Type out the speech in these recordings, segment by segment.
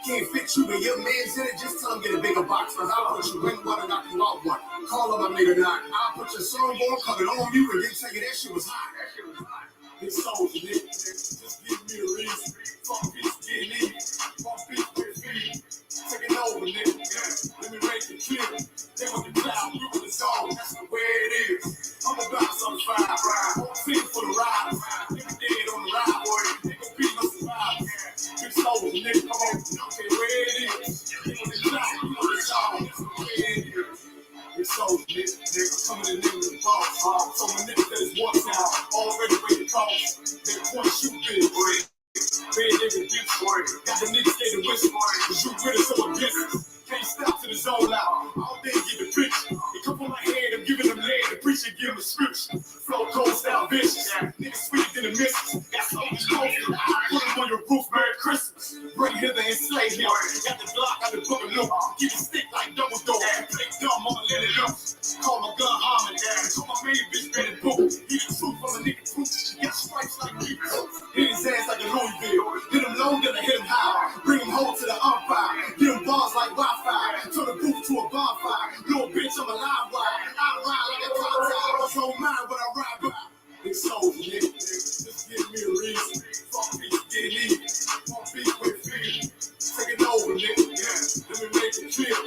Can't fit you, but your man's in it. Just tell him get a bigger box. Cause I'll put you in one and knock you out one. Call him a nigga knock. I'll put your song on, cut it on you, and then tell you that shit was hot. That shit was hot. It's soldier, nigga. Just give me a reason. Fuck bitch, get in. Fuck bitch, with me. Take it over, nigga. Yeah. Let me make it clear. They want the cloud, we want the zone. That's the way it is. I'm about some fire, ride. Whole team for the ride. Nigga dead on the ride, boy. They gon' beat no survive. Big soldier, nigga. Come on. Okay, where it is. They want the cloud, we want the zone. That's the way it is. Big soldier, nigga. Coming in with the boss. So my nigga that is one time. Already ready to call. They point shoot big, boy. Big nigga deep for it. Got the niggas stay to whisper. Cause you with us so against. Can't stop to the zone out. All day get the picture. They come on my head, I'm giving them lead. The preacher give them a scripture. Flow cold style vicious. Niggas sweeter than the missus. Got something coasting. Put them on your roof, Merry Christmas. Bring hither and slay him. Got the block, got the book of Luke. Keep it stick like Dumbledore. Play dumb, I'ma let it up. Call my gun Harmon. Call my main bitch Betty Boop. He the truth from a nigga truth. Got stripes like me. Hit his ass like a Louisville. Hit him low, then I hit him high. Bring him home to the umpire. Get him bars like Wi-Fi. Turn the booth to a bonfire. Little bitch, I'm a live wire. I ride like a cop tower. Don't mind when I ride by. Big soldier, nigga. Just give me a reason. Fuck bitch, get in. Fuck bitch with me. Take it over, nigga. Yeah. Let me make it clear.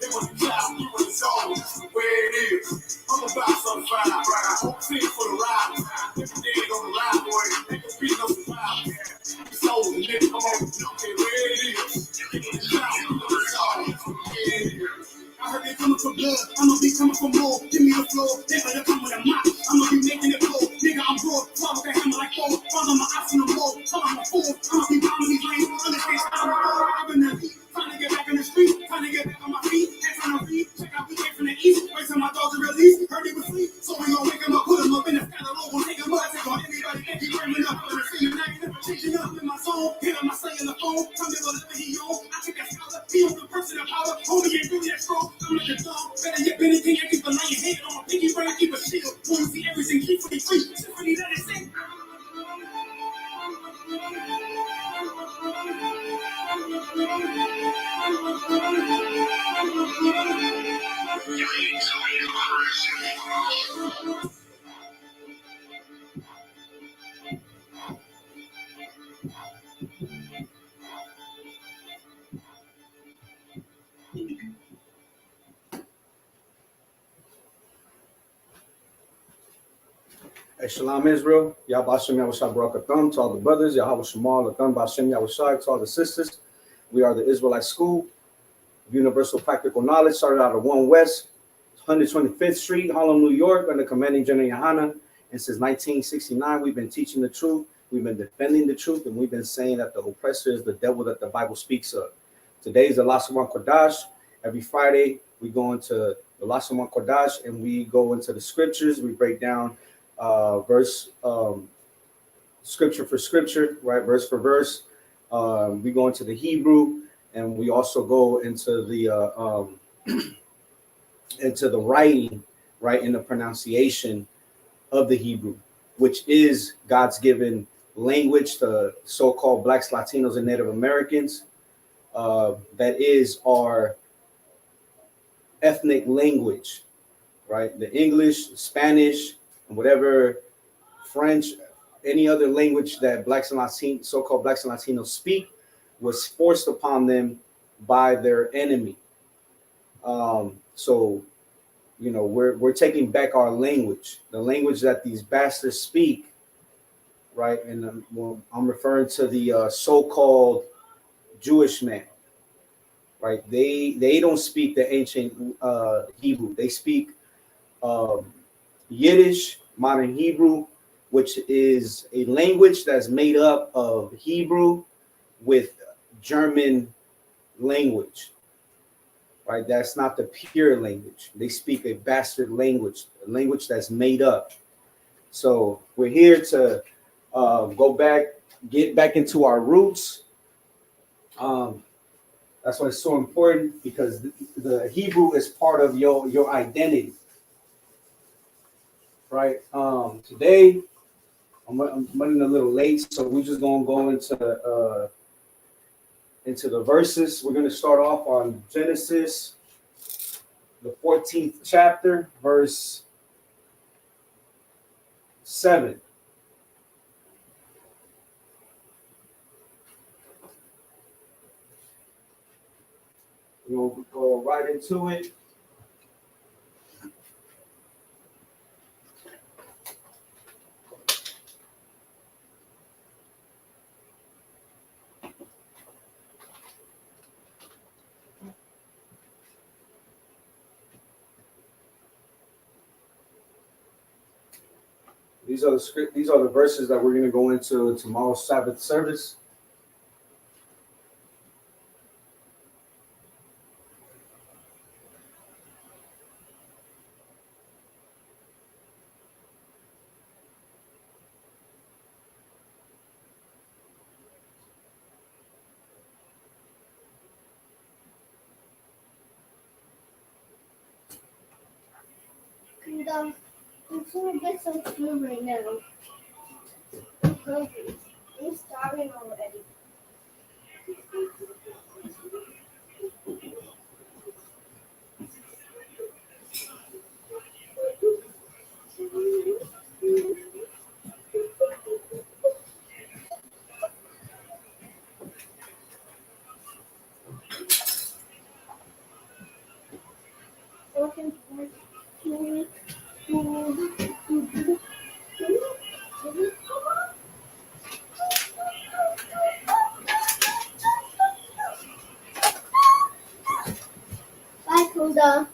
They want the cloud, we want the zone. That's the way it is. I'm about some fire. Whole team for the ride. If you dead on the ride, boy, they can beat no survive. Big soldier, nigga. Come on. Okay, where it is. They want the cloud, we want the zone. That's the way it is. I heard they coming for blood, I'ma be coming for more. Give me the floor, they better come with a mop. I'ma be making it blow, nigga, I'm raw. Swallow the hammer like four, follow my ops in the wall. Tell I'm a fool, I'ma be bombing these lanes. Understand how I'm all up in the heat. Trying to get back in the street, trying to get back on my feet. Next on the feet, check out, we came from the east. Wait till my dogs are released, heard he was asleep. So we gon' wake him up, put him up in the sky. The Lord gon' take him up, take on anybody that he bringing up. For the same night, changing up in my zone. Hit on my cellular phone, tell me whatever he on. I took that scholar, he on the person of power. Homie ain't really that strong. I'm like a dog, better yet anything. I keep a lion head on my pinky ring, I keep a shield. Wanna see everything, keep for the free. Symphony, let it sing. Hey, Shalom Israel, Yahweh Hashem Yahushua Barakatham, to all the brothers, Yahweh Shemal, Latham Bashem Yahushua, to all the sisters. We are the Israelite School of Universal Practical Knowledge, started out of 1 West, 125th Street, Harlem, New York, under Commanding General Yohana. And since 1969, we've been teaching the truth, we've been defending the truth, and we've been saying that the oppressor is the devil that the Bible speaks of. Today is the Lashawan Qadash. Every Friday, we go into the Lashawan Qadash, and we go into the scriptures, we break down scripture for scripture, right? Verse for verse. We go into the Hebrew, and we also go into the into the writing, right, in the pronunciation of the Hebrew, which is God's given language to so-called Blacks, Latinos, and Native Americans. That is our ethnic language, right? The English, Spanish, and whatever French, any other language that Blacks and Latinos, so-called Blacks and Latinos speak, was forced upon them by their enemy. So, you know, we're taking back our language, the language that these bastards speak, right? And well, I'm referring to the so-called Jewish man, right? They don't speak the ancient Hebrew. They speak um, Yiddish, modern Hebrew, which is a language that's made up of Hebrew with German language, right? That's not the pure language. They speak a bastard language, a language that's made up. So we're here to go back, get back into our roots. Um, that's why it's so important because the Hebrew is part of your identity, right? Today I'm running a little late, so we're just gonna go into the verses. We're gonna start off on Genesis, the 14th chapter, verse 7. We'll go right into it. These are the verses that we're gonna go into tomorrow's Sabbath service. I'm trying to get some food right now. I'm hungry. I'm starving already. Bye, Kuda.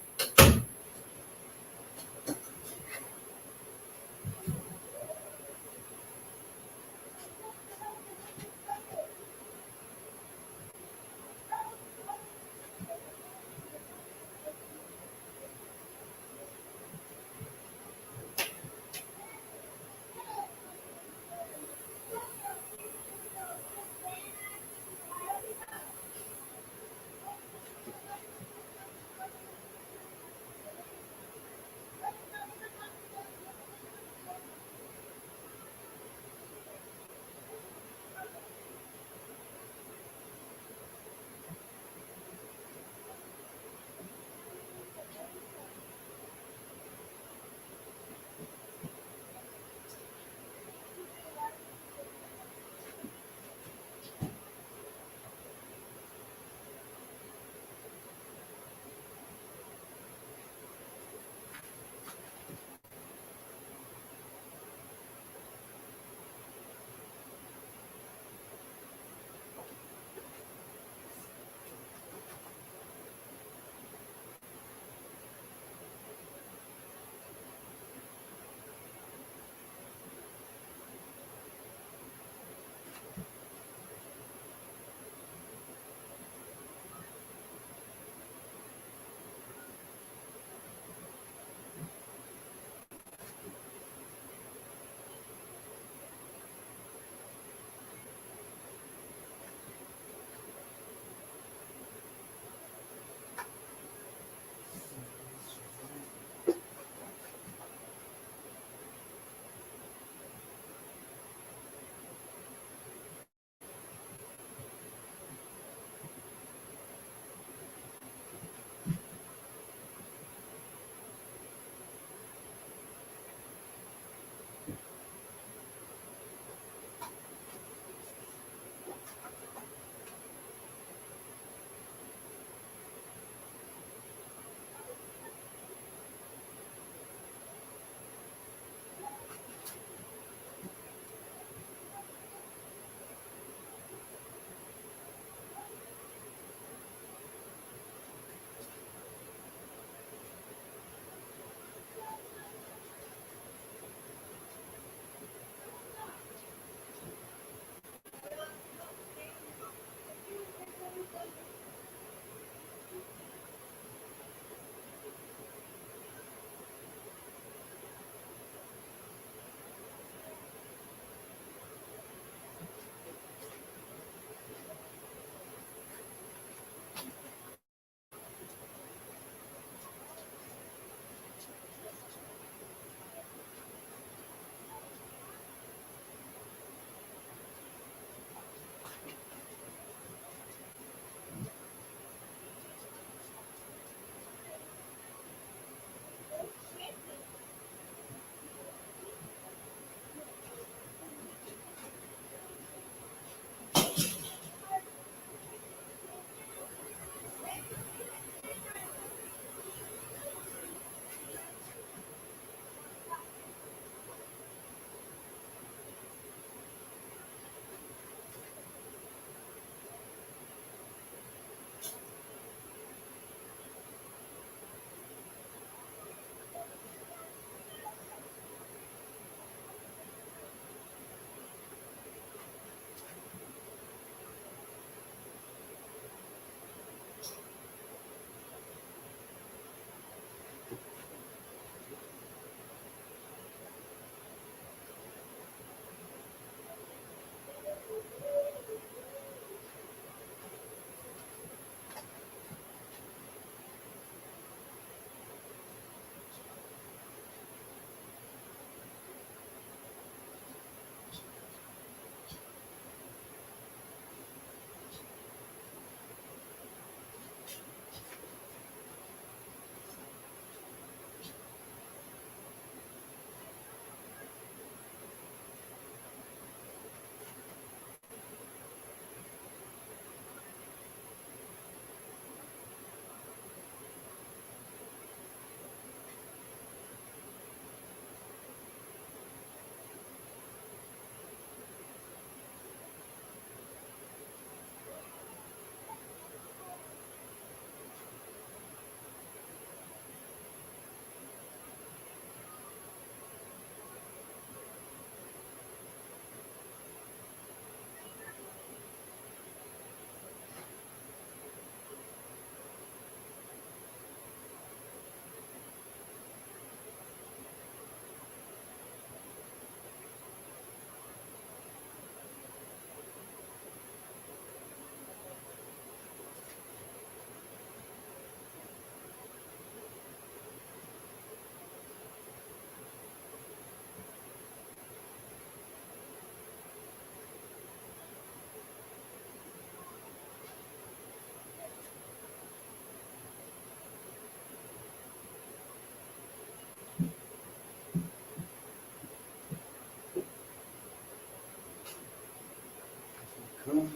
Country.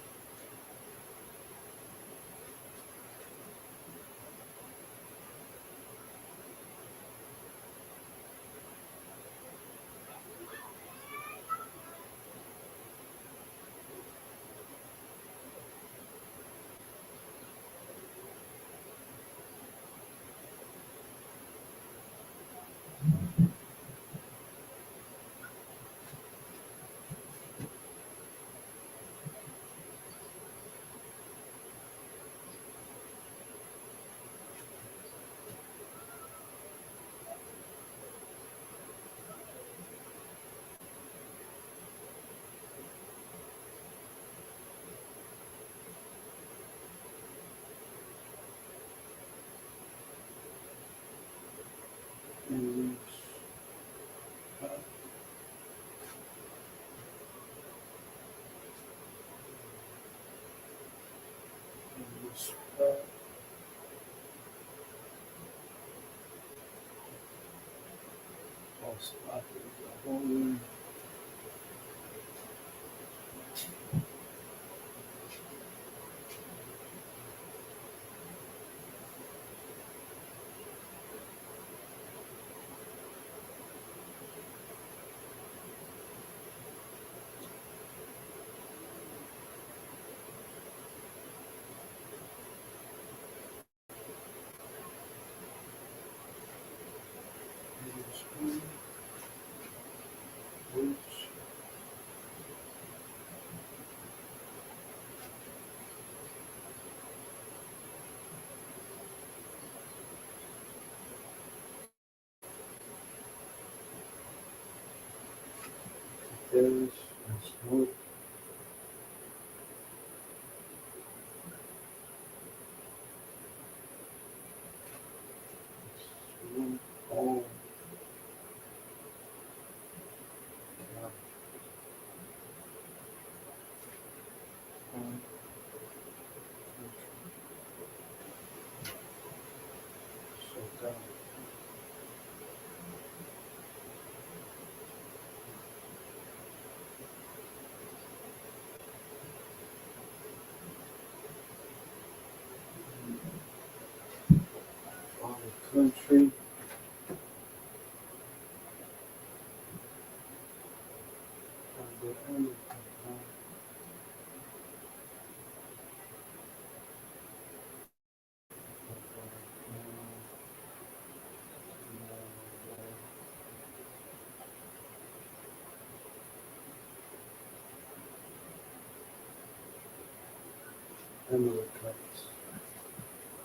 Amalekites,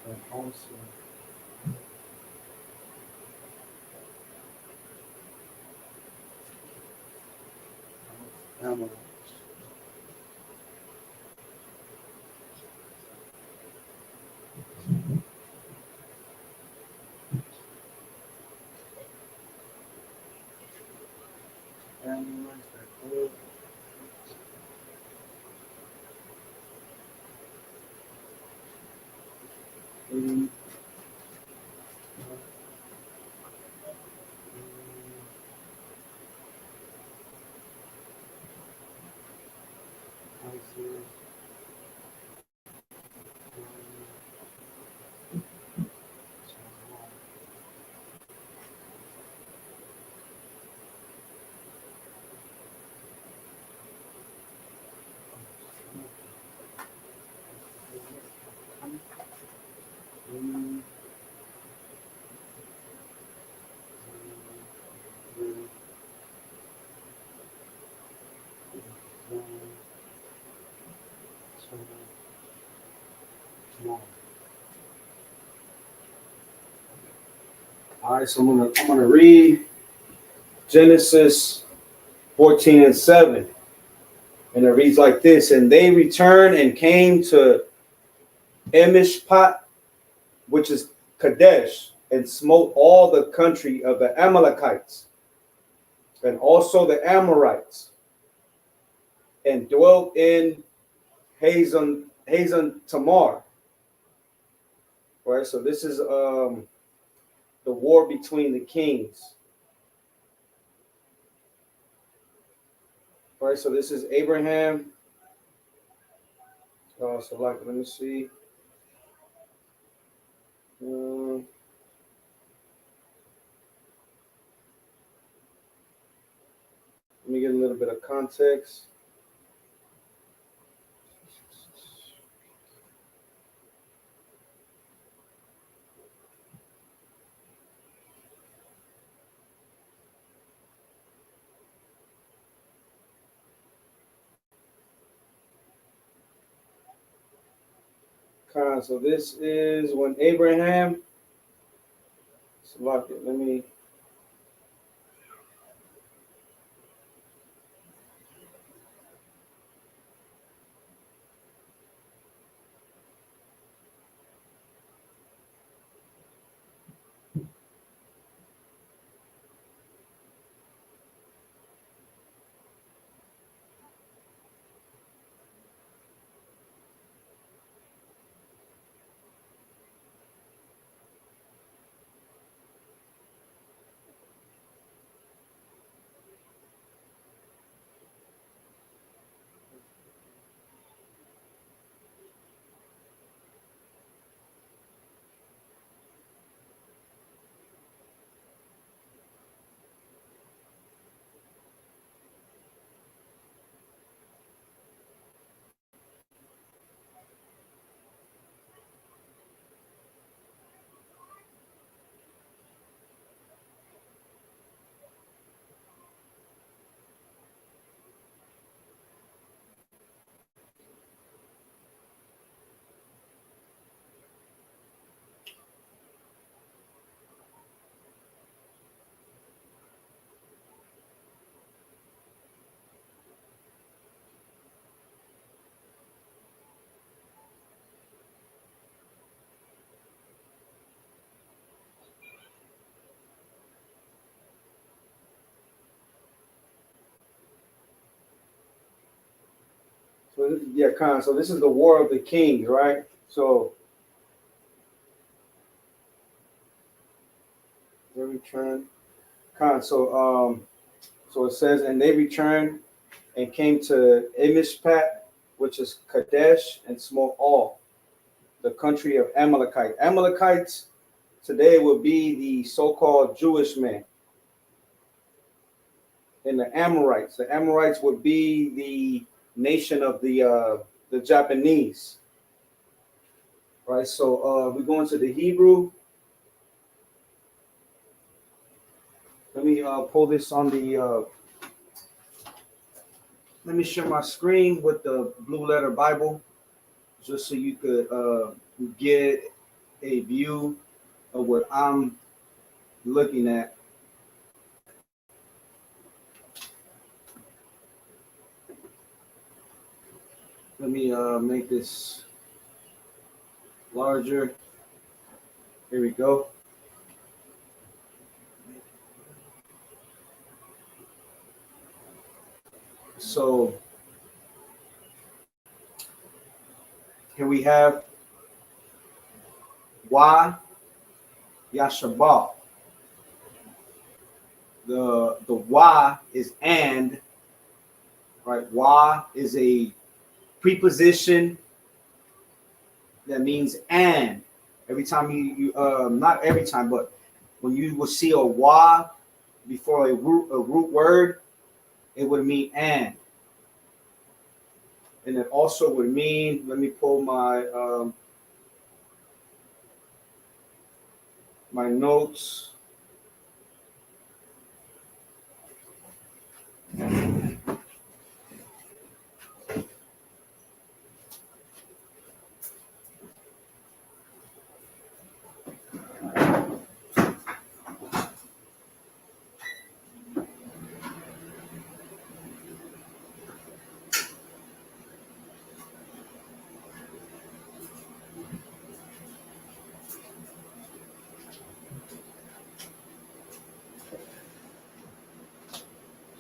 and also Amalekites. Amalekites that live in Isaiah. All right, so I'm gonna read Genesis 14 and 7. And it reads like this: and they returned and came to Emishpat, which is Kadesh, and smote all the country of the Amalekites, and also the Amorites, and dwelt in Hazon Tamar. Right, so this is the war between the kings. Right, so this is Abraham So like, let me see. Let me get a little bit of context. So this is when Abraham. So like, let me. So yeah, So this is the War of the Kings, right? So they return. So it says, and they returned and came to Emishpat, which is Kadesh, and smote all the country of Amalekite. Amalekites today would be the so-called Jewish men, and the Amorites. The Amorites would be the nation of the Japanese, right? So we go into the Hebrew. Let me pull this on the. Let me share my screen with the Blue Letter Bible, just so you could get a view of what I'm looking at. Let me make this larger. Here we go. So here we have Wa Yashabah. The Wa is and, right? Wa is a preposition that means and. Every time you not every time, but when you will see a Wa before a root word, it would mean and it also would mean. Let me pull my notes.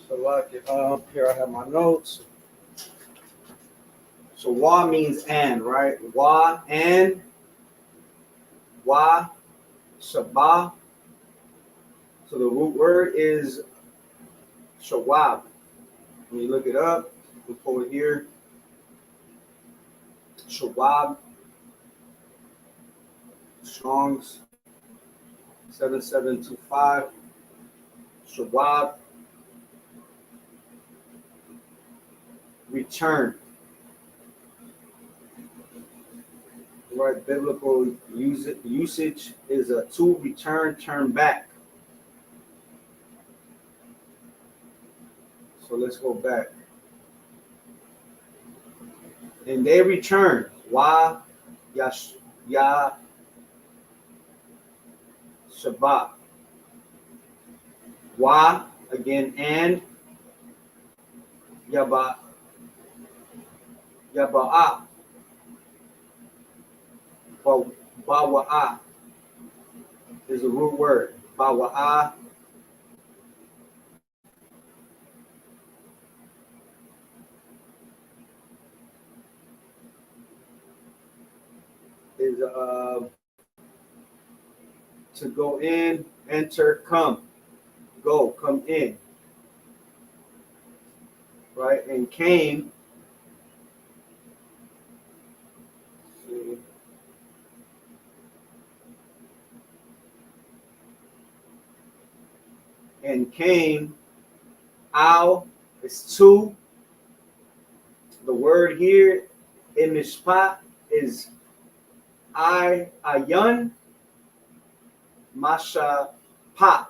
So like here I have my notes. So Wa means and, right? Wa and Wa Shabah. So the root word is Shawab. When you look it up, we pull it here. Schwab, Strong's 7725. Schwab, return. Right, biblical usage is a to return, turn back. So let's go back. And they returned. Why? Ya Shabbat. Why? Again, and Yaba Yaba'a. Bawa'a is a root word. Bawa'a is to go in, enter, come, go, come in, right? And came, al is to. The word here in mishpat is ayun, mashapat.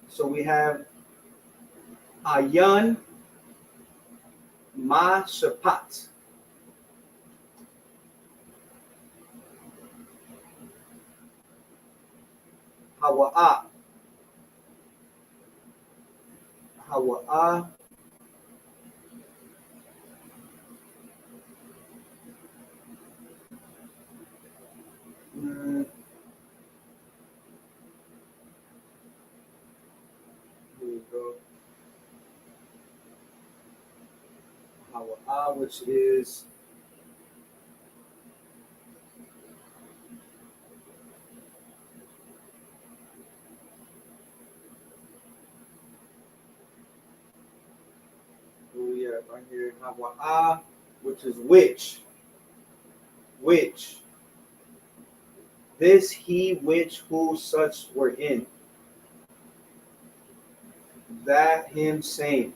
So we have ayun, mashapat. Hawa'a. Hawa'a. Here we go. Hawa'a, which is right here. Hawa'a, which is which. This, he, which, who, such were in. That, him, same.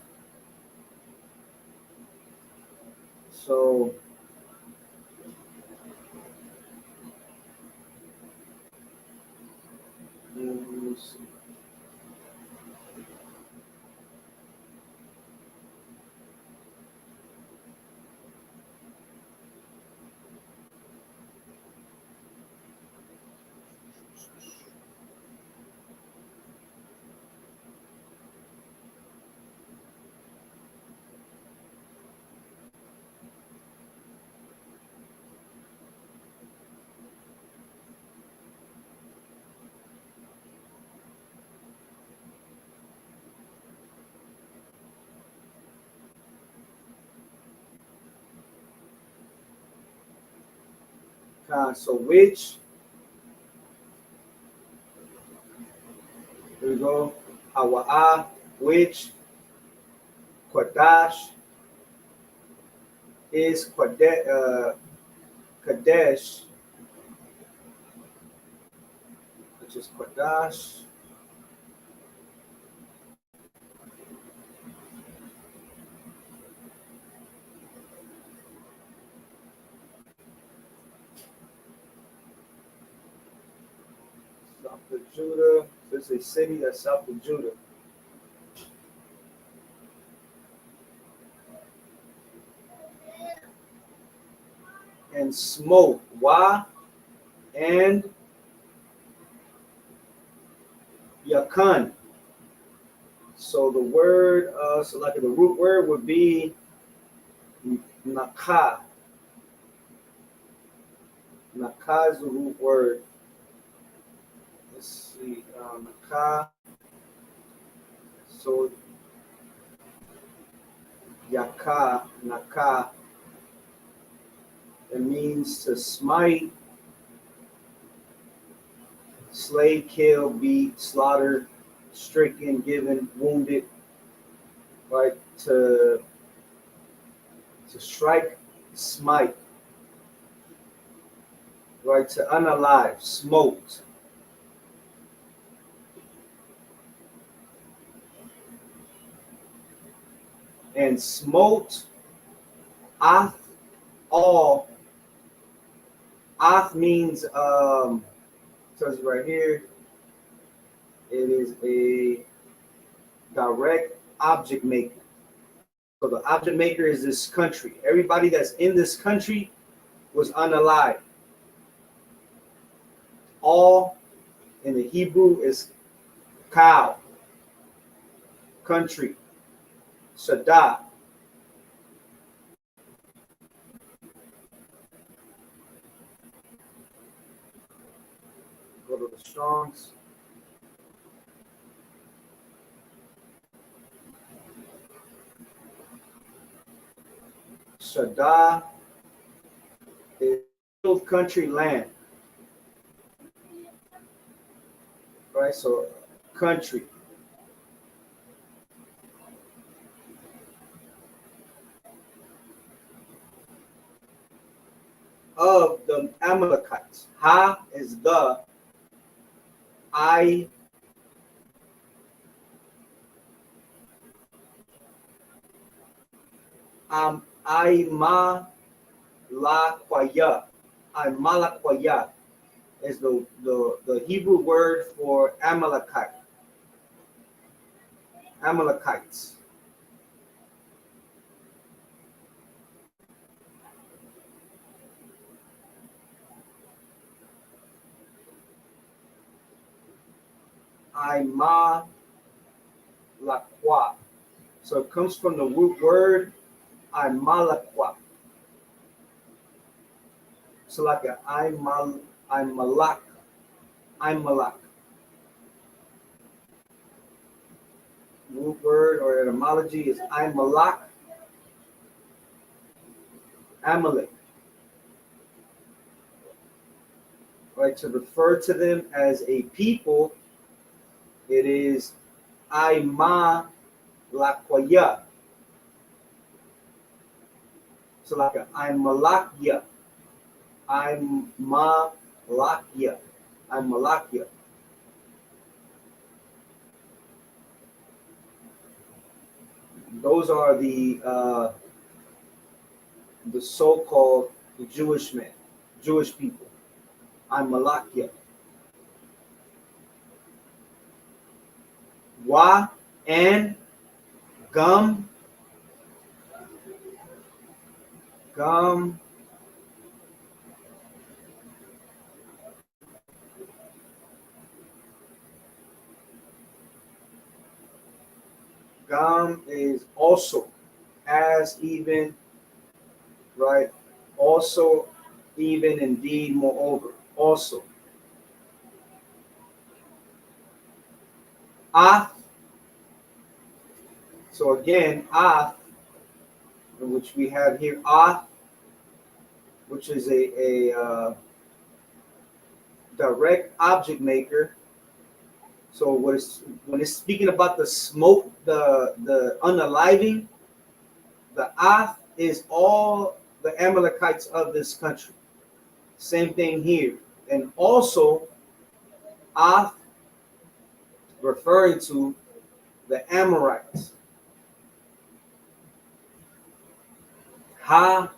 So which, here we go. Hawa'a, which, Qadash is Kadesh, which is Qadash. South of Judah. This is a city that's south of Judah. And smote. Why? And Yakun. So the word, so like the root word would be Nakah. Nakah is the root word. Let's see, Nakah. So Yakah, Nakah. It means to smite, slay, kill, beat, slaughter, stricken, given, wounded, right? To To strike, smite, right? To unalive, smote. And smote, ath, all. Ath means, tells you right here, it is a direct object maker. So the object maker is this country. Everybody that's in this country was unalive. All in the Hebrew is cow, country, Sadah. Go to the Strongs. Sadah is country land. Right? So country. Of the Amalekites. Ha is the. I Imalakwaya. Imalakwaya is the Hebrew word for Amalekite. Amalekites. Imalakwa. So it comes from the root word Imalakwa. So like an Imalak. Root word or etymology is Imalak. Amalek. Right, to refer to them as a people, it is Imalakwaya. So like an Imalakya. Imalakya. Those are the so-called Jewish men, Jewish people. Imalakya. Wa and gum. Gum. Gum is also, as, even, right? Also, even, indeed, moreover, also. Ath. So again, ath, which we have here, ath, which is a direct object maker. So when it's speaking about the smoke, the unaliving, the ath is all the Amalekites of this country. Same thing here. And also, ath referring to the Amorites. Ha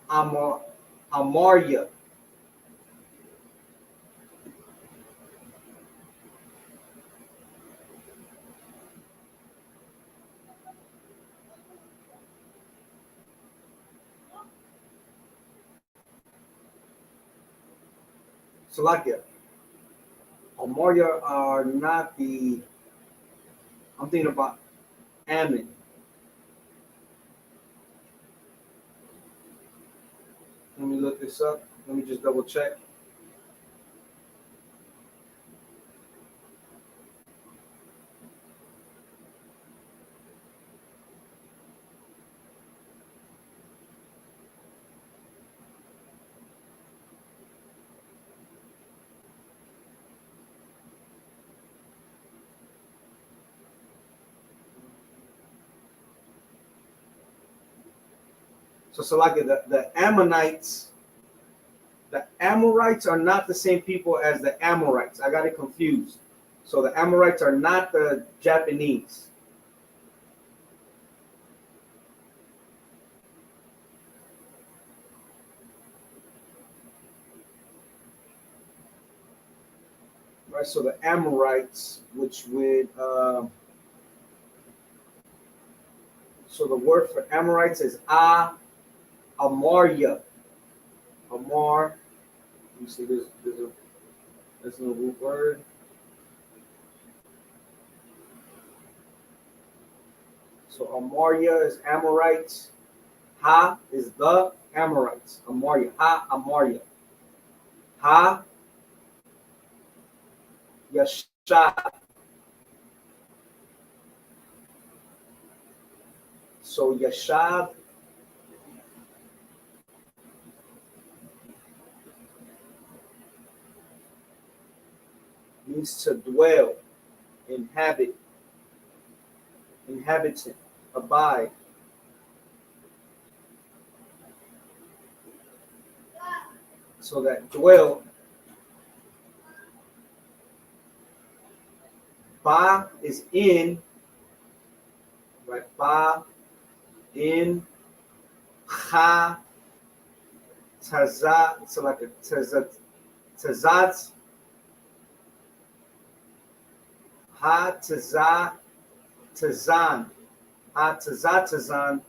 Amaria. Salakia. Amaria are not the. I'm thinking about Ammon. Let me look this up. Let me just double check. So like the Ammonites, the Amorites are not the same people as the Amorites. I got it confused. So the Amorites are not the Japanese. Right, so the Amorites, which would, so the word for Amorites is Amaria. Amar, you see there's no root word. So Amaria is Amorites. Ha is the Amorites. Amaria. Ha, Amaria. Ha, Yashab. So Yashab means to dwell, inhabit, inhabitant, abide. So that dwell, ba is in, right? Ba, in, ha, taza, so like a tazat, ha, taza, tazan, ha, tazan,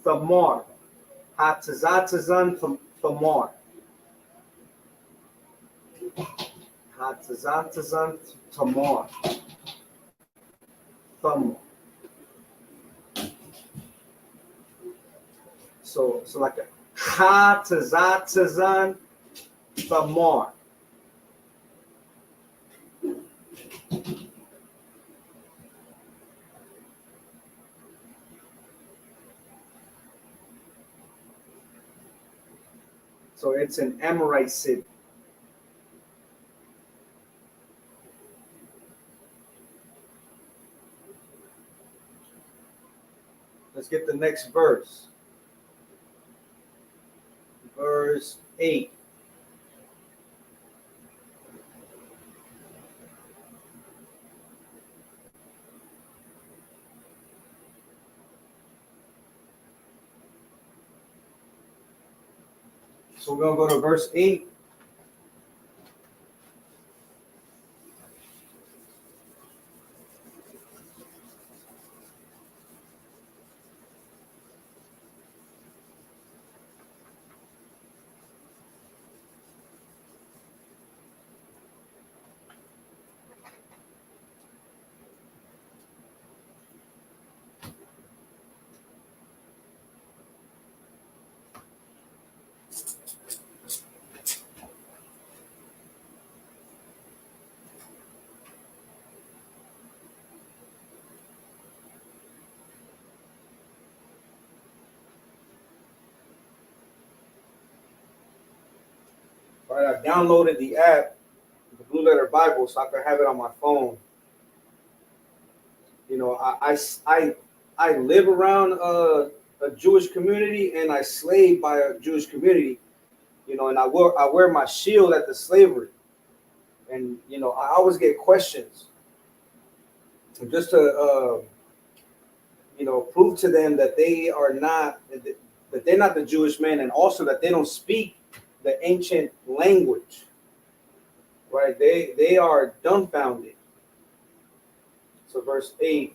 thamar, ha, tazan, thamar, ha, tazan, tamar, thamar. So like a ha, tazan, thamar. So it's an Amorite city. Let's get the next verse. Verse 8. So we're going to go to verse 8. All right, I downloaded the app, the Blue Letter Bible, so I could have it on my phone. You know, I live around a Jewish community, and I slave by a Jewish community. You know, and I wear my shield at the slavery, and you know, I always get questions, and just to you know, prove to them that they are not, that they're not the Jewish men, and also that they don't speak the ancient language, right? They are dumbfounded. So verse 8,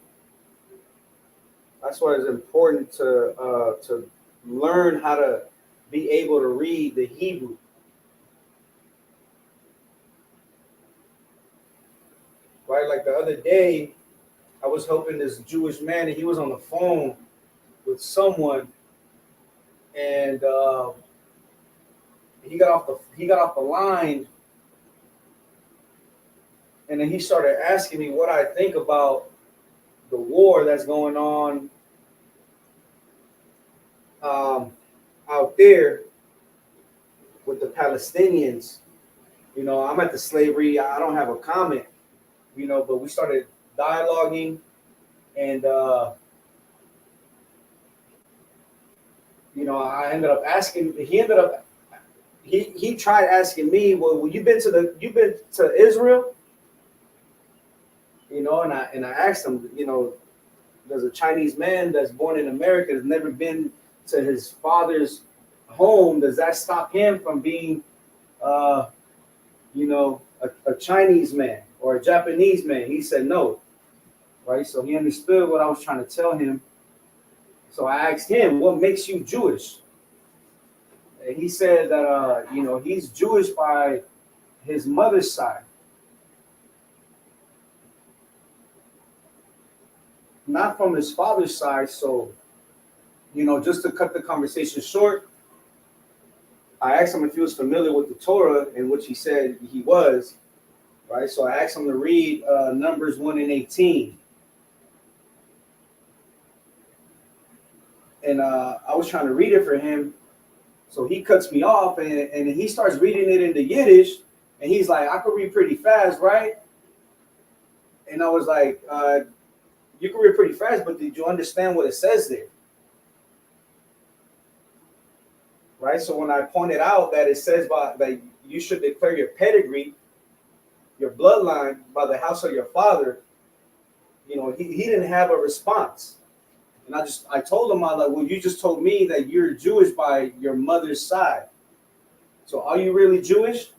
that's why it's important to learn how to be able to read the Hebrew. Right? Like the other day, I was helping this Jewish man, and he was on the phone with someone, and he got off the line, and then he started asking me what I think about the war that's going on out there with the Palestinians. You know, I'm at the slavery. I don't have a comment, you know, but we started dialoguing, and I ended up asking. He tried asking me, well, you've been to Israel, and I asked him, there's a Chinese man that's born in America has never been to his father's home. Does that stop him from being, a Chinese man or a Japanese man? He said no, right? So he understood what I was trying to tell him. So I asked him, what makes you Jewish? And he said that, he's Jewish by his mother's side, not from his father's side. So, just to cut the conversation short, I asked him if he was familiar with the Torah, in which he said he was, right? So I asked him to read Numbers 1 and 18. And I was trying to read it for him. So he cuts me off and he starts reading it into Yiddish. And he's like, I could read pretty fast, right? And I was like, you can read pretty fast, but did you understand what it says there? Right? So when I pointed out that it says that you should declare your pedigree, your bloodline by the house of your father, he didn't have a response. And I told him, well, you just told me that you're Jewish by your mother's side. So are you really Jewish?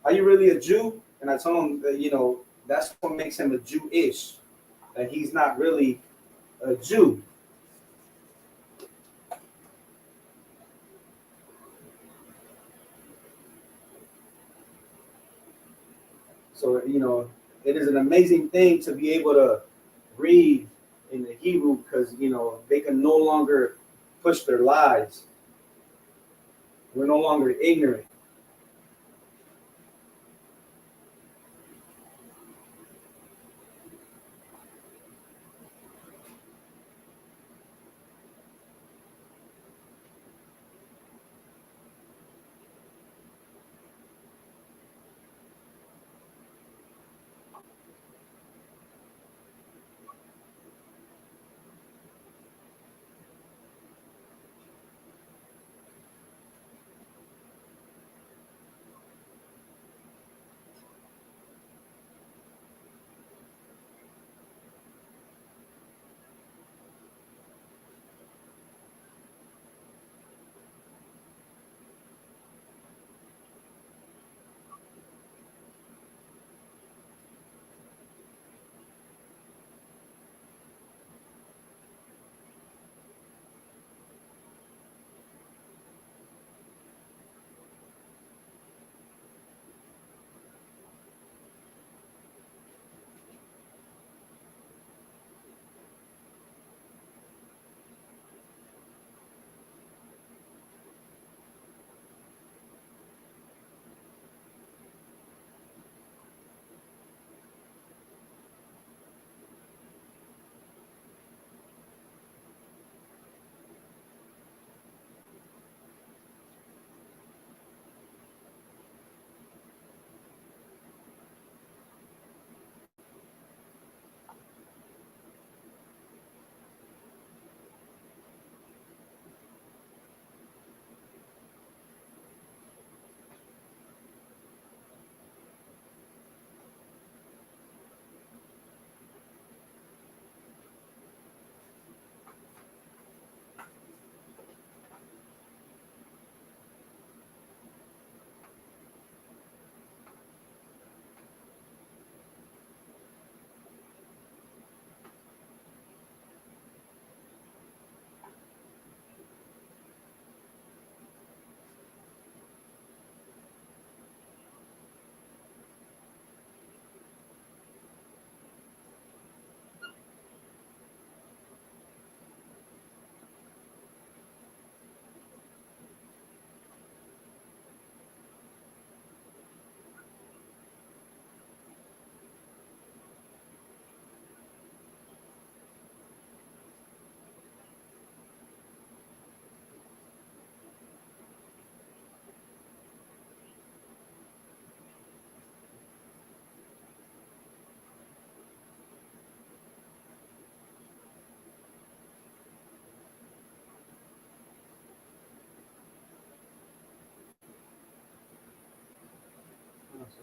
Are you really a Jew? And I told him that, that's what makes him a Jewish, that he's not really a Jew. So, it is an amazing thing to be able to read in the Hebrew because, they can no longer push their lies. We're no longer ignorant.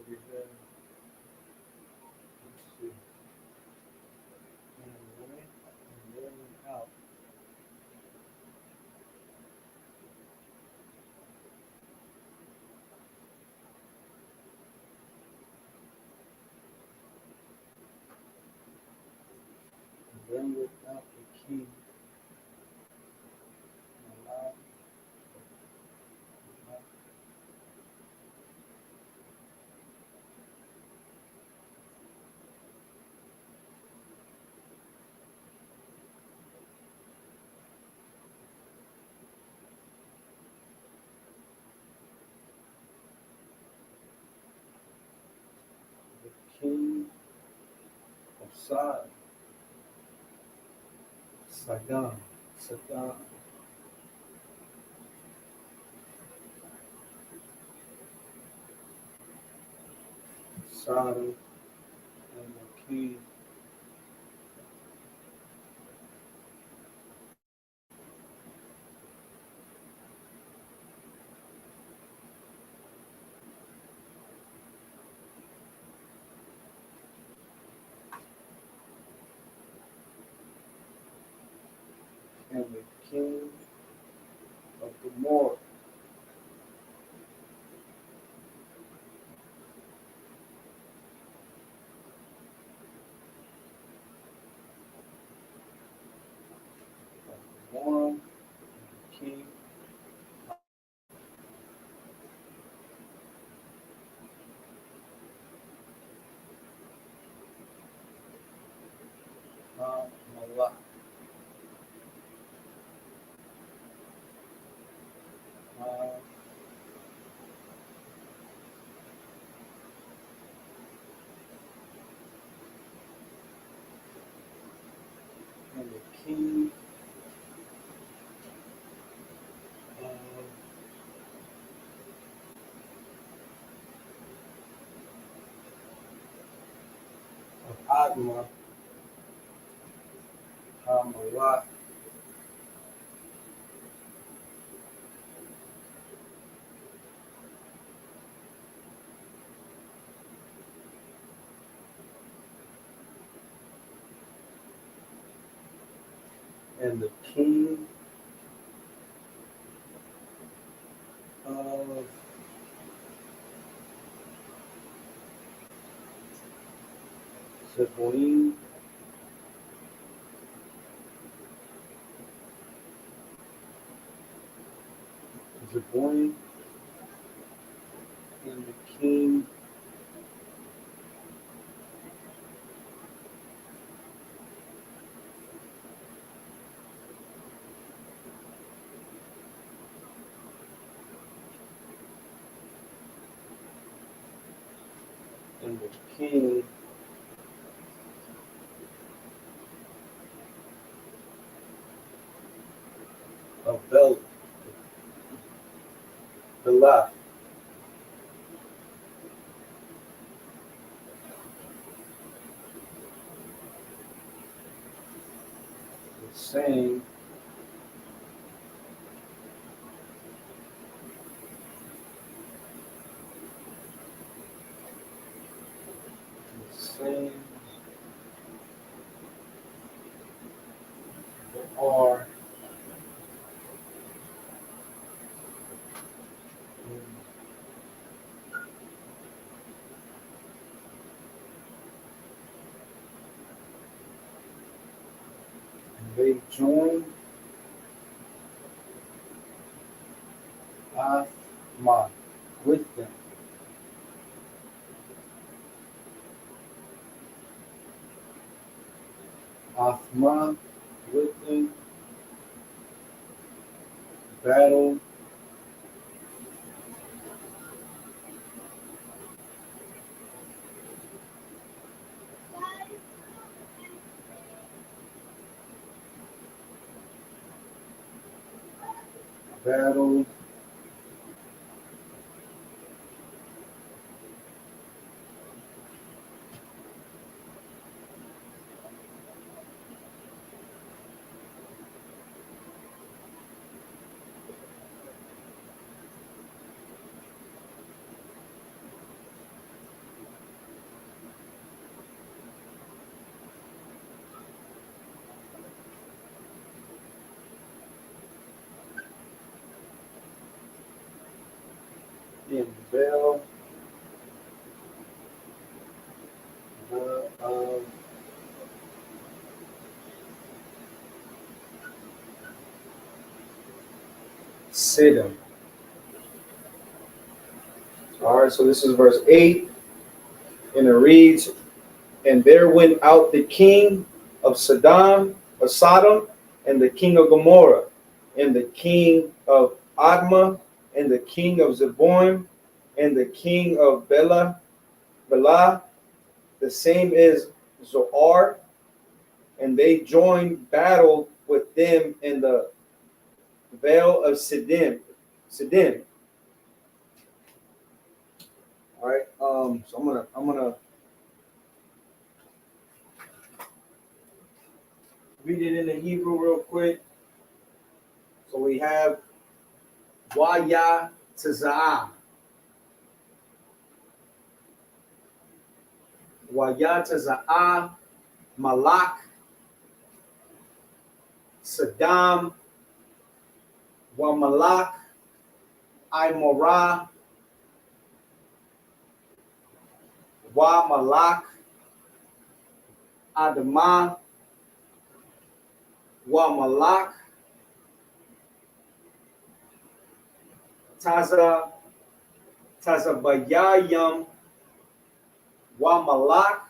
we have, let's see, and then out. And then without the king, allow, the king of Saddam, Saddam, Saddam, and the king and the king of the north, of the one, and the king of Malak, and the king of Adma, Malak, and the king of Zeboim, Zeboim, and the king and the king of Bela, the same same are they join Athma with them. Athma with them, battle, battle, veil of Siddim. All right, so this is verse 8, and it reads, and there went out the king of Sodom, and the king of Gomorrah, and the king of Admah, and the king of Zeboim, and the king of Bela, the same is Zoar, and they joined battle with them in the vale of Siddim. All right. So I'm gonna read it in the Hebrew real quick. So we have Waya Tazah. Waya Tazah, Malak, Saddam, Wa Malak, Imorah, Wa Malak, Adamah, Wa Malak, Tazabayayam, Wa Malak,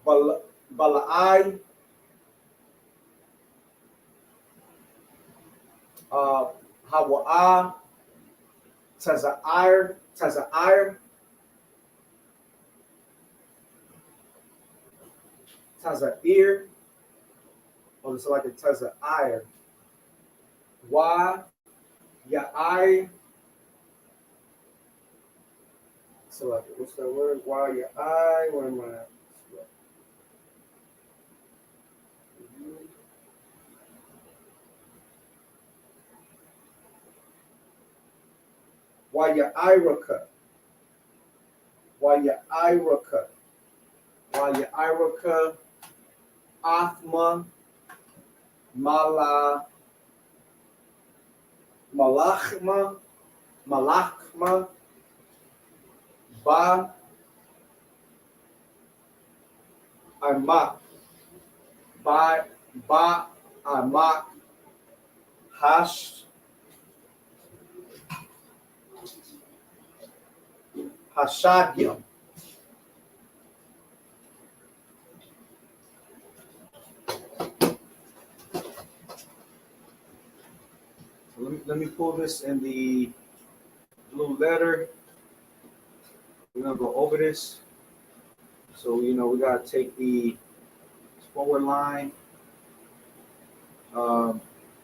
Balai, Hawa'ah, Tazair, oh, it's like a Tazair, Wa Ya'ai, so like, what's that word? Wa Ya'ai, where am I at? Waya'iraka, Athma, Malachma, Ba, Amak, Amak, Hashadyam. Let me pull this in the blue letter. We're gonna go over this. So we gotta take the forward line,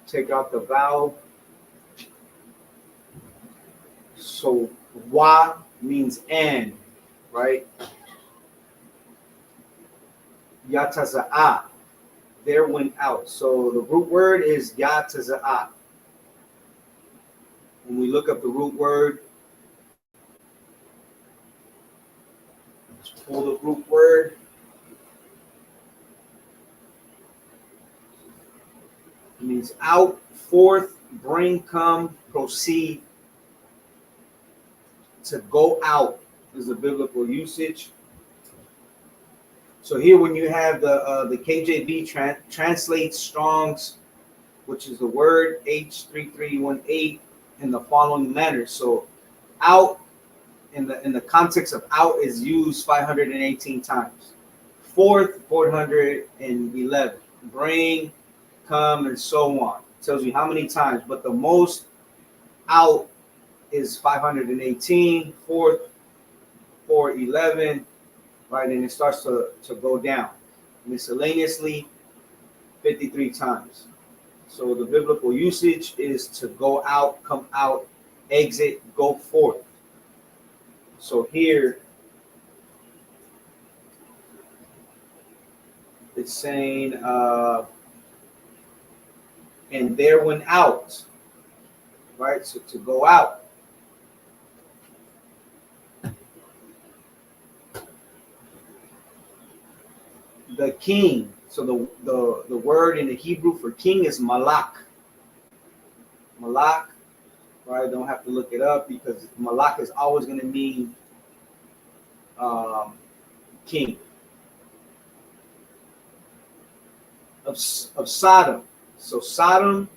take out the vowel. So wa means and, right? Yataza'ah, there went out. So the root word is yataza'ah. When we look up the root word, let's pull the root word. It means out, forth, bring, come, proceed. To go out is the biblical usage. So here, when you have the KJV translates Strong's, which is the word H3318, in the following manner. So out in the context of out is used 518 times. Forth 411. Bring, come, and so on. It tells you how many times, but the most out is 518, forth 411, right? And it starts to go down miscellaneously 53 times. So the biblical usage is to go out, come out, exit, go forth. So here it's saying, and there went out, right? So to go out. The king. So the word in the Hebrew for king is malak. Malak, right? Don't have to look it up because Malak is always going to mean king of Sodom. So Sodom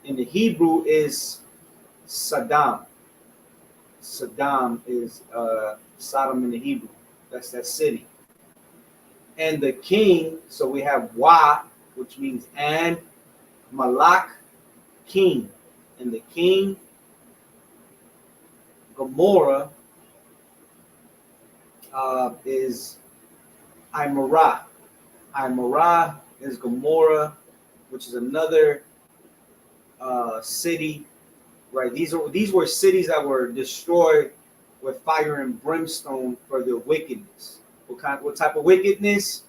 in the Hebrew is Saddam. Saddam is Sodom in the Hebrew. That's that city. And the king, so we have Wa, which means and, Malak, king. And the king, Gomorrah, is Imara. Imara is Gomorrah, which is another city, right? These were cities that were destroyed with fire and brimstone for their wickedness. What type of wickedness?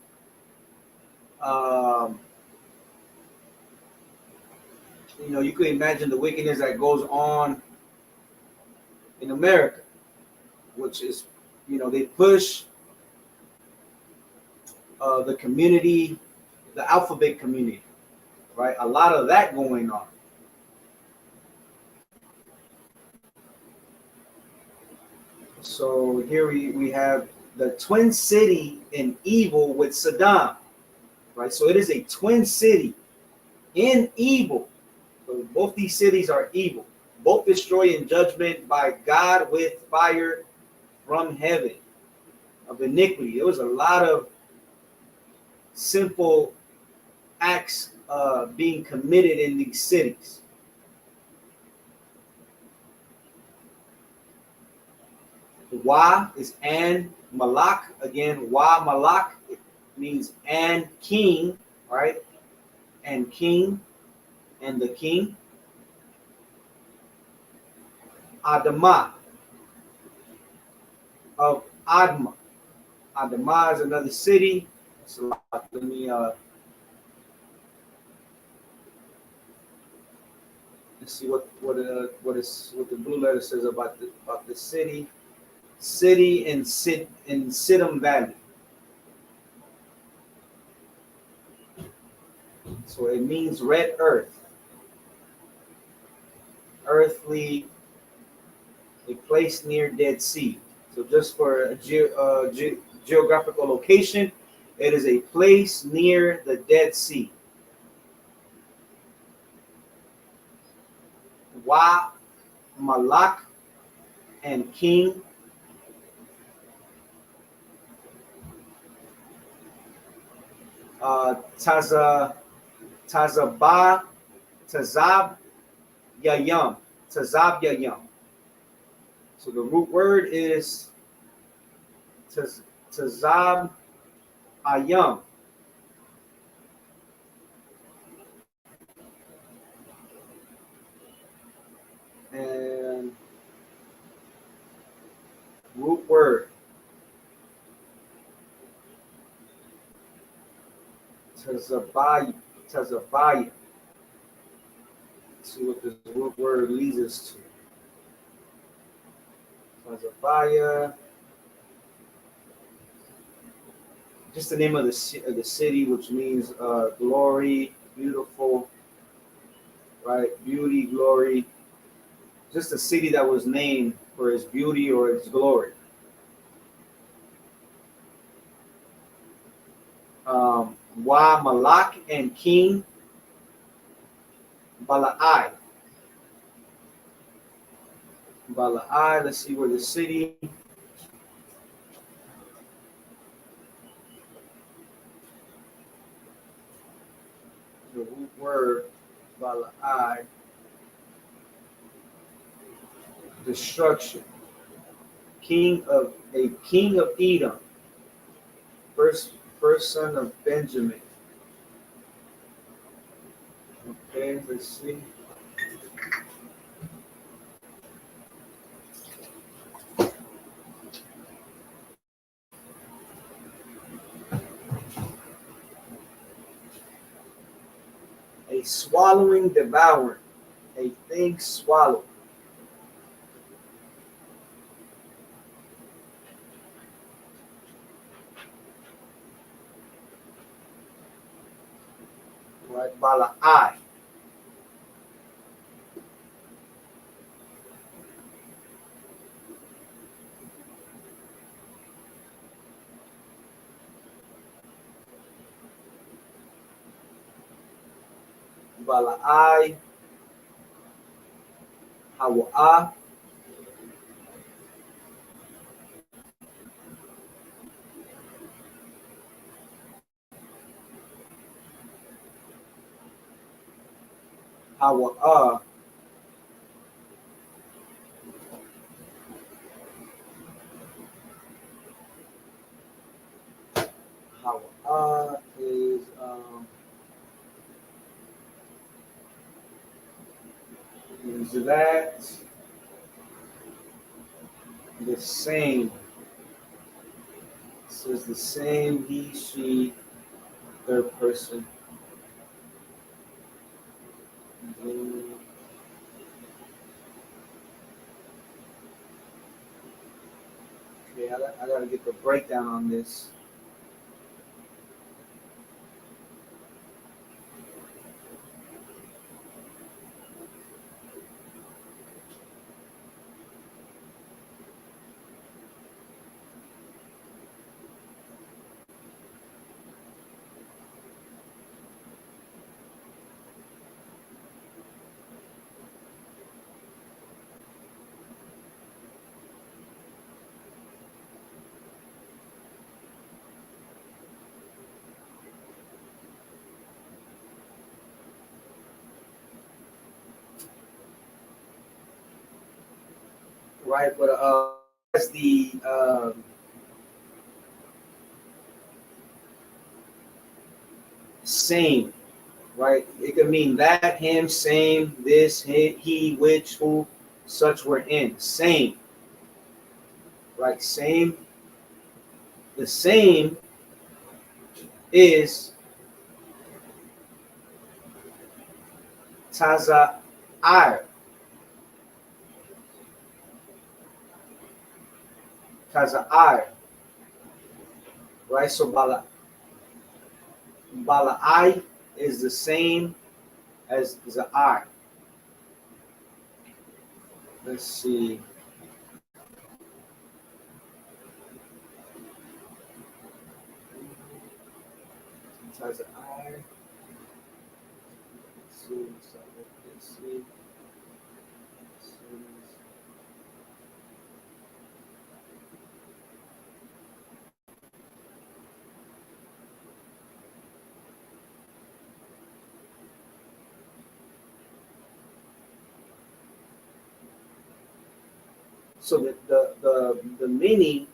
Um, you could imagine the wickedness that goes on in America, which is, they push the community, the alphabet community, right? A lot of that going on. So here we have the twin city in evil with Saddam, right? So it is a twin city in evil. So both these cities are evil, both destroyed in judgment by God with fire from heaven of iniquity. There was a lot of simple acts being committed in these cities. Wa is and Malak. Again, Wa Malak means and king, right? And king and the king. Adamah of Admah. Adamah is another city. So let me let's see what the blue letter says about the city. City in Siddim Valley. So it means red earth, earthly, a place near Dead Sea. So just for a geographical location, it is a place near the Dead Sea. Wa, Malak, and king. Tazab Yayam. Tazab Yayam. So the root word is Tazab Ayam. And root word Tazabaya. See what this root word leads us to. Tazabaya. Just the name of the city, which means glory, beautiful, right? Beauty, glory. Just a city that was named for its beauty or its glory. Wa Malak and king Bala'ai. Bala'ai, let's see where the city. The root word Bala'ai. Destruction. King of Edom. First son of Benjamin. Okay, let's see. A swallowing, devouring, a thing swallowed. Right, Bala'ai. Bala'ai, Hawa'ah, Hawa'ah, Hawa'ah is that the same. It says the same, he, she, third person. Okay, I gotta get the breakdown on this. Right, but that's the same, right? It could mean that, him, same, this, he, which, who, such were in. Same, right? Same. The same is taza'ir. Taza'ir, right? So bala'ai is the same as za'ir. Let's see. Taza'ir. Let's see. So the meaning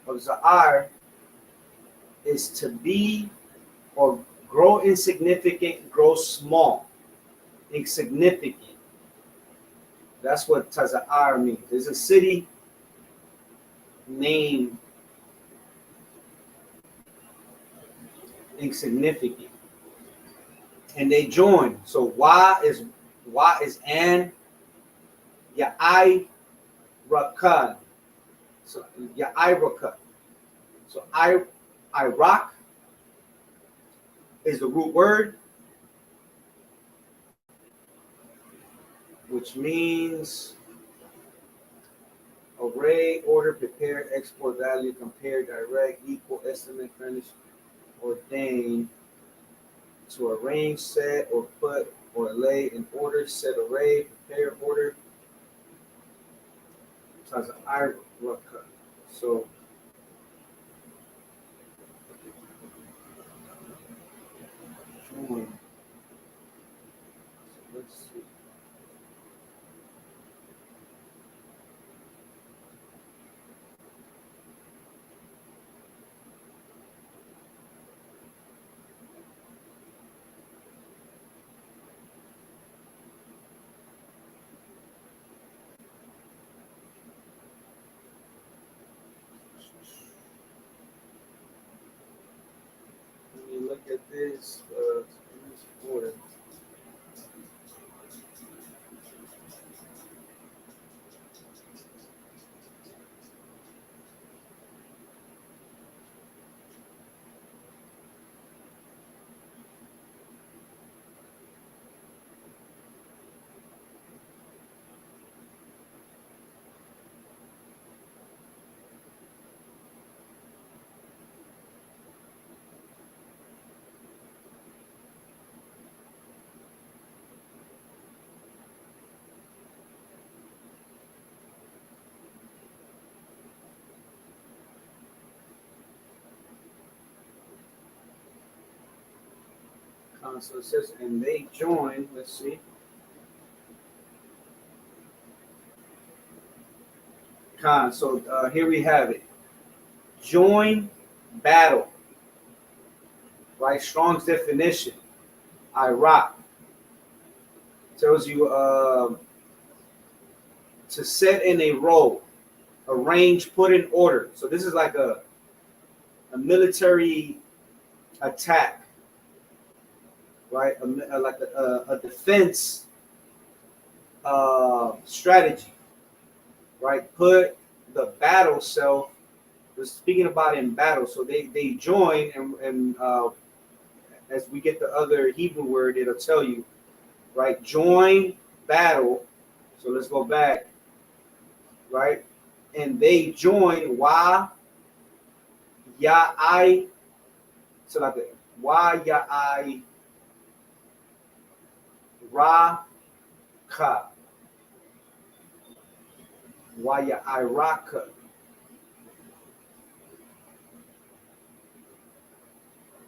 of za'ar is to be or grow insignificant, grow small, insignificant. That's what taza'ar means. There's a city named insignificant, and they join. So wa is an ya'ai rakan. So ya'ai rakan. So Iraq is the root word, which means array, order, prepare, export, value, compare, direct, equal, estimate, furnish, ordain, to arrange, set, or put, or lay in order, set, array, prepare, order. Times an Iraq. So let's see. When you look at this order. So it says, and they join. Let's see. So here we have it. Join battle. Right? Strong's definition. Iraq tells you to set in a row, arrange, put in order. So this is like a military attack, right? Like a defense strategy, right? Put the battle self. We're speaking about in battle, so they join, and as we get the other Hebrew word, it'll tell you, right? Join battle. So let's go back, right? And they join wa ya I. So like wa ya I ra ka wa ya I ra ka.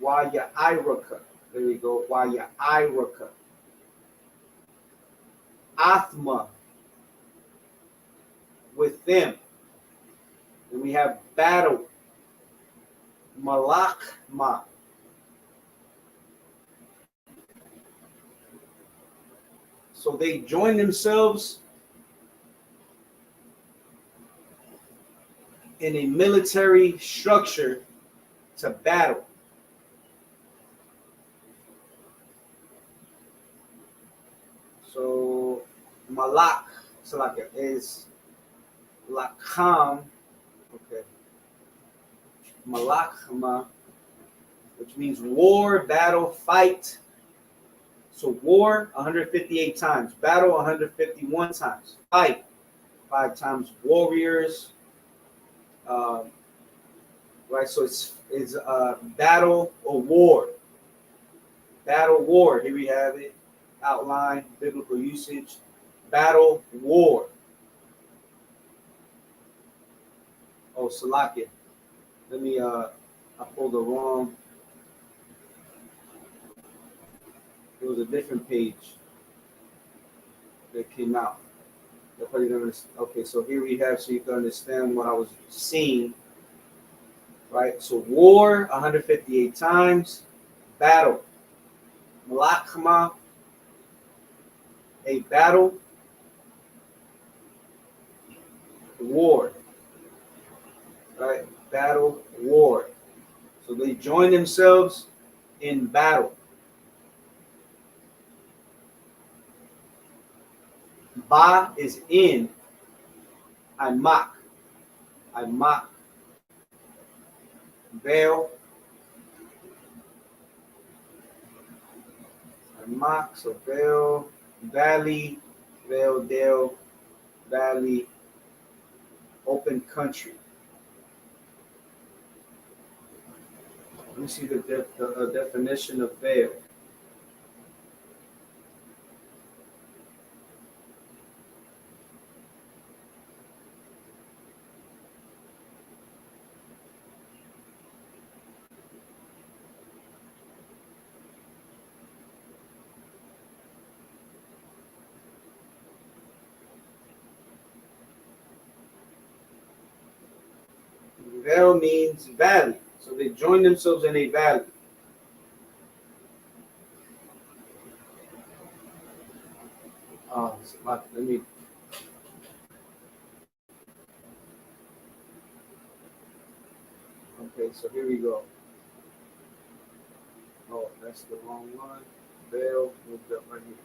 Waya Iraka. There we go. Waya Iraka. Athma with them. And we have battle. Malakma. So they join themselves in a military structure to battle. So Malak, so like it is Lakam, okay. Malakma, which means war, battle, fight. So war 158 times, battle 151 times, fight 5 times, warriors. Right, so it's battle or war. Battle, war. Here we have it. Outline, biblical usage. Battle, war. Oh, Salakia. Let me, I pulled the wrong. It was a different page that came out. Okay, so here we have, so you can understand what I was seeing. Right, so war 158 times. Battle. Malakma, a battle, war, right? Battle, war. So they join themselves in battle. Ba is in. I mock. Veil. I mock. So veil, valley, veil, dale, valley, open country. Let me see the definition of veil. Veil means valley. So they join themselves in a valley. Let me. Okay, so here we go. Oh, that's the wrong one. Veil moved up right here.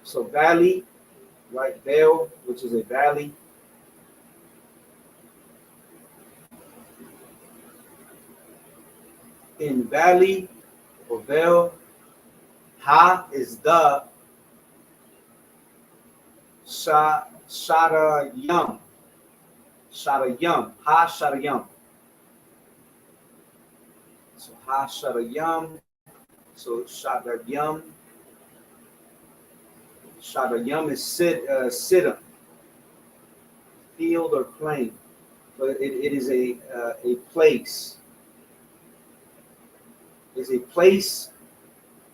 So valley, right? Veil, which is a valley. In valley or veil, ha is the, shada yum, ha shada yum. So ha shada yum, so shada yum. Shada yum is sit, field or plain. but it is a place. It's a place,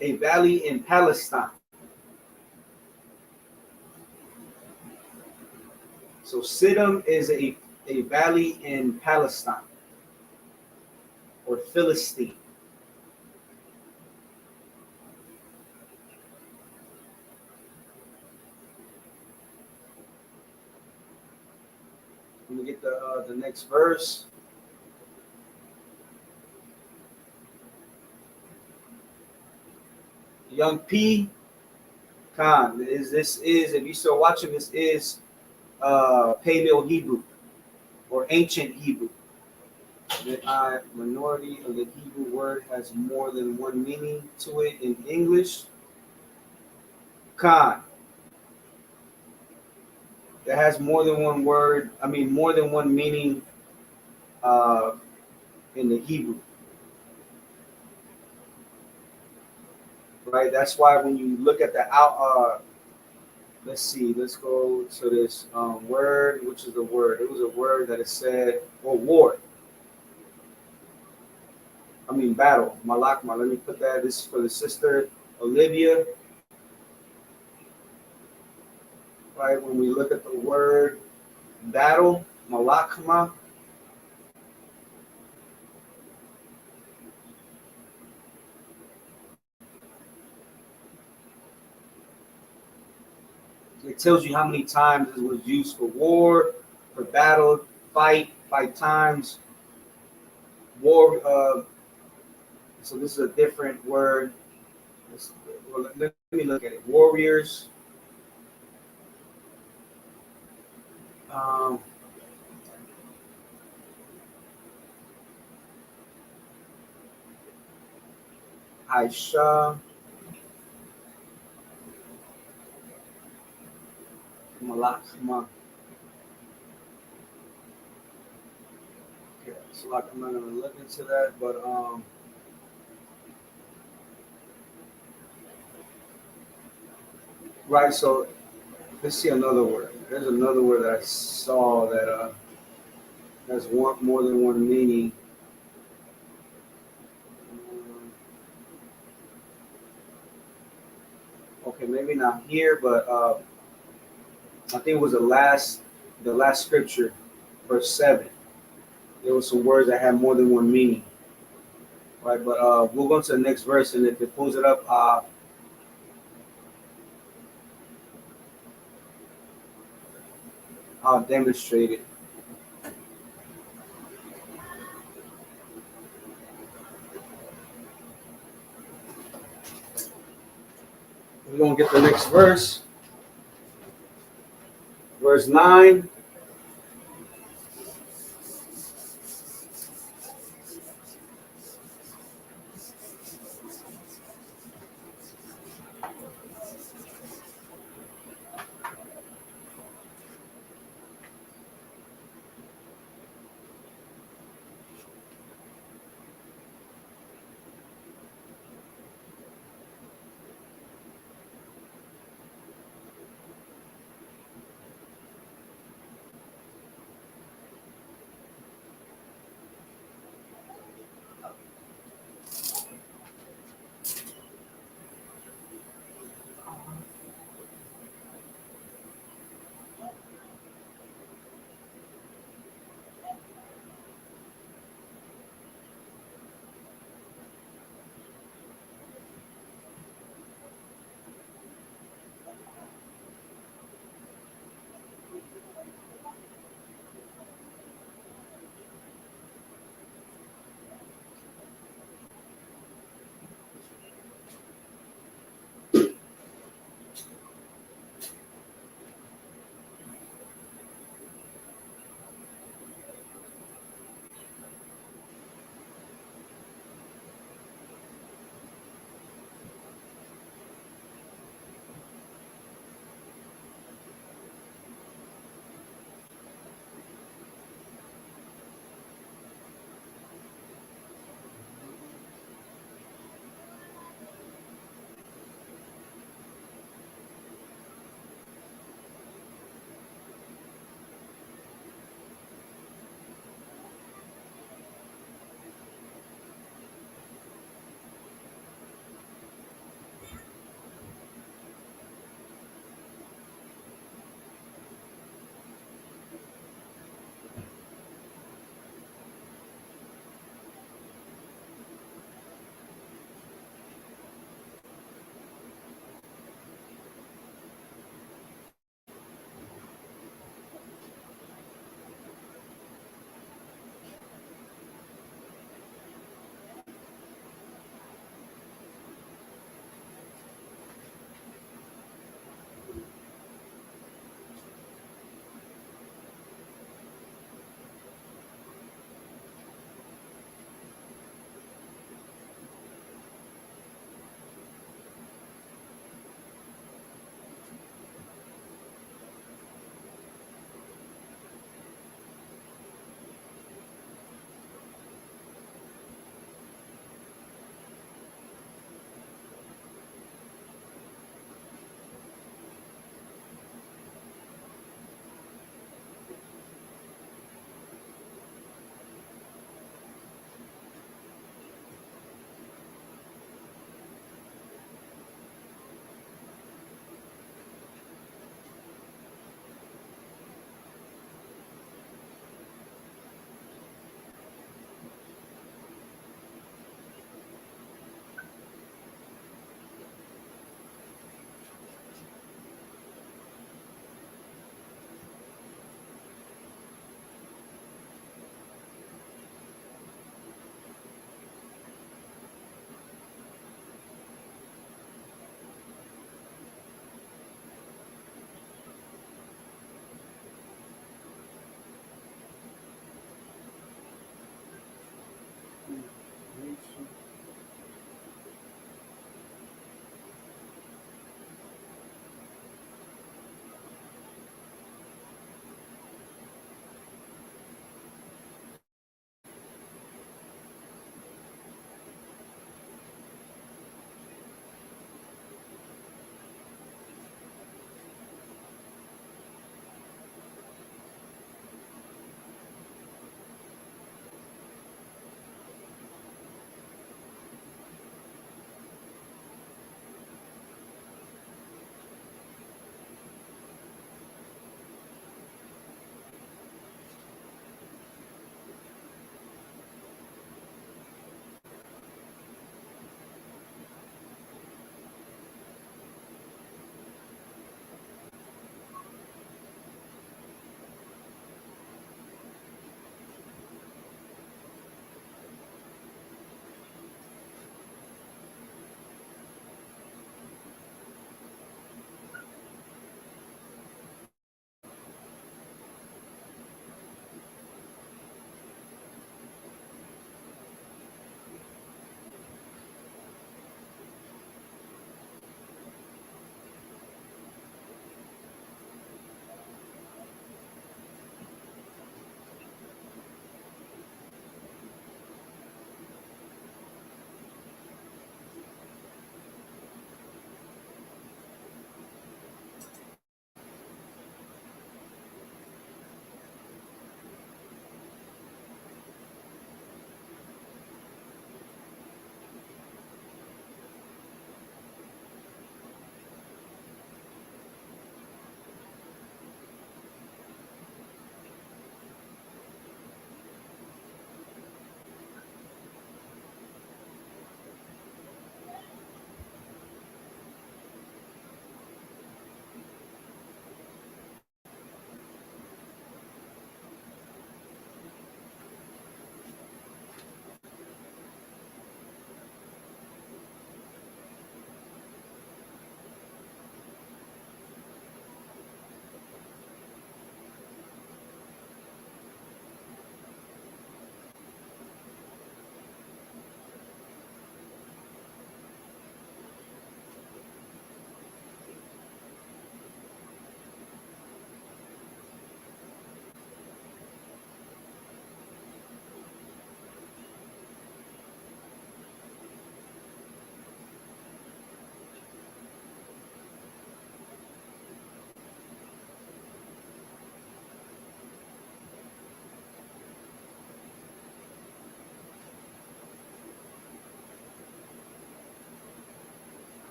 a valley in Palestine. So Siddim is a valley in Palestine or Philistine. Let me get the next verse. Young P. Khan. This is if you're still watching, this is Paleo Hebrew or ancient Hebrew. The minority of the Hebrew word has more than one meaning to it in English. Khan. That has more than one word. I mean, more than one meaning uh, in the Hebrew. Right. That's why when you look at the out. Let's see. Let's go to this word, which is the word. It was a word that it said, or war. I mean, battle. Malakma. Let me put that. This is for the sister Olivia. Right. When we look at the word battle, Malakma. It tells you how many times it was used for war, for battle, fight times, war. So this is a different word. Well, let me look at it. Warriors. Um, Aisha. Malakma. Okay, so like I'm not gonna look into that, but right. So let's see another word. There's another word that I saw that has one more than one meaning. Okay, maybe not here, but I think it was the last scripture, verse 7. There were some words that had more than one meaning, right? But we'll go to the next verse, and if it pulls it up, I'll demonstrate it. We're gonna get the next verse, verse 9.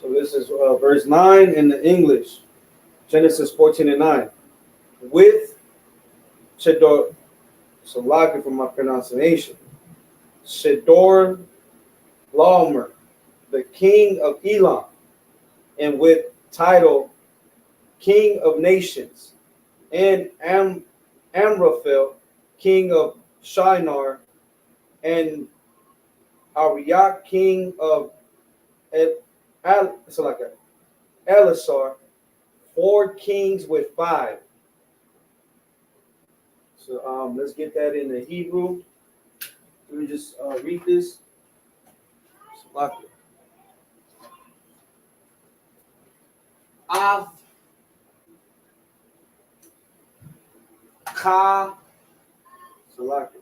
So this is verse 9 in the English. Genesis 14 and 9. With Chedor, so lucky for my pronunciation. Shedor Laomer, the king of Elam, and with title King of Nations, and Amraphel, king of Shinar, and Ariak, king of Elisar, 4 kings with 5. So let's get that in the Hebrew. Let me just read this. Av Ka Salaki.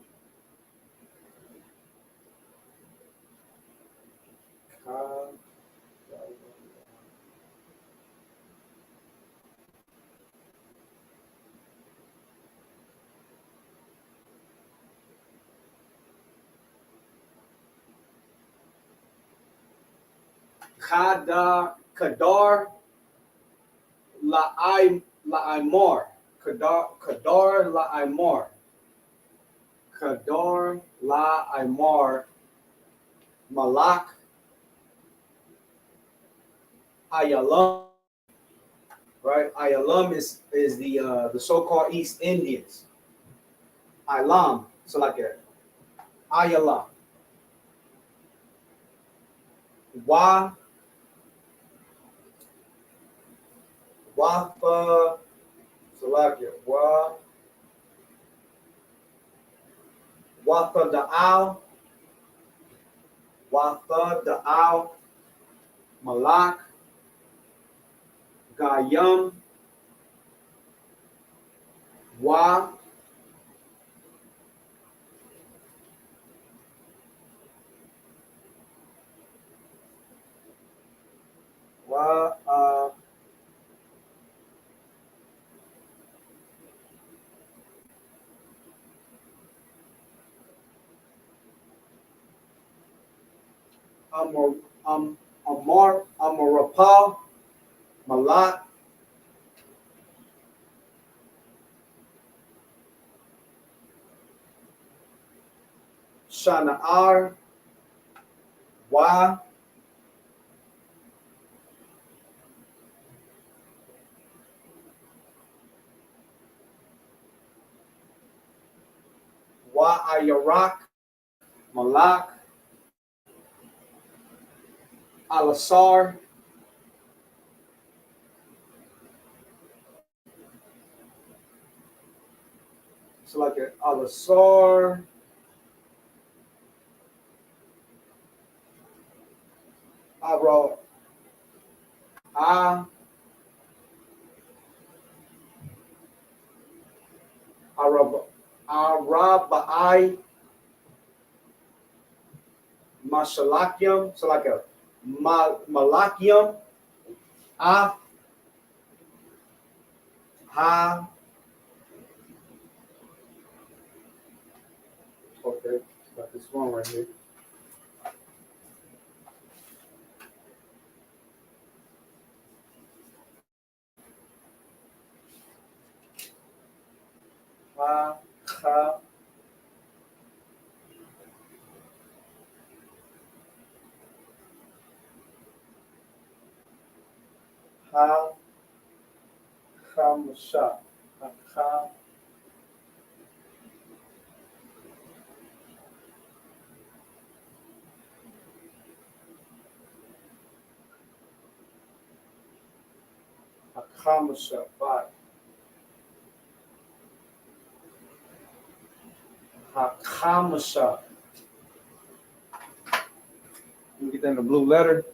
Ka Kadar La'imar. Kadar La'imar. Kadar La'imar. Malak Ayalam. Right? Ayalam is the so-called East Indians. Ilam. So like a Ayalam. Wa Wafa Salakia. Wafa Da'al. Wafa Da'al. Malak. Gayam. Wa Amarapal, Malat, Shana'ar, Wa Ayarak, Malak, Alasar, so like an Alasar, Ara, Arabai, Mashalakium, so like a Malakium, Ha, okay, got this one right here. Ha, Hamusha, Ha, Hamusha, 5. Hakamasha. Let me get that in the blue letter.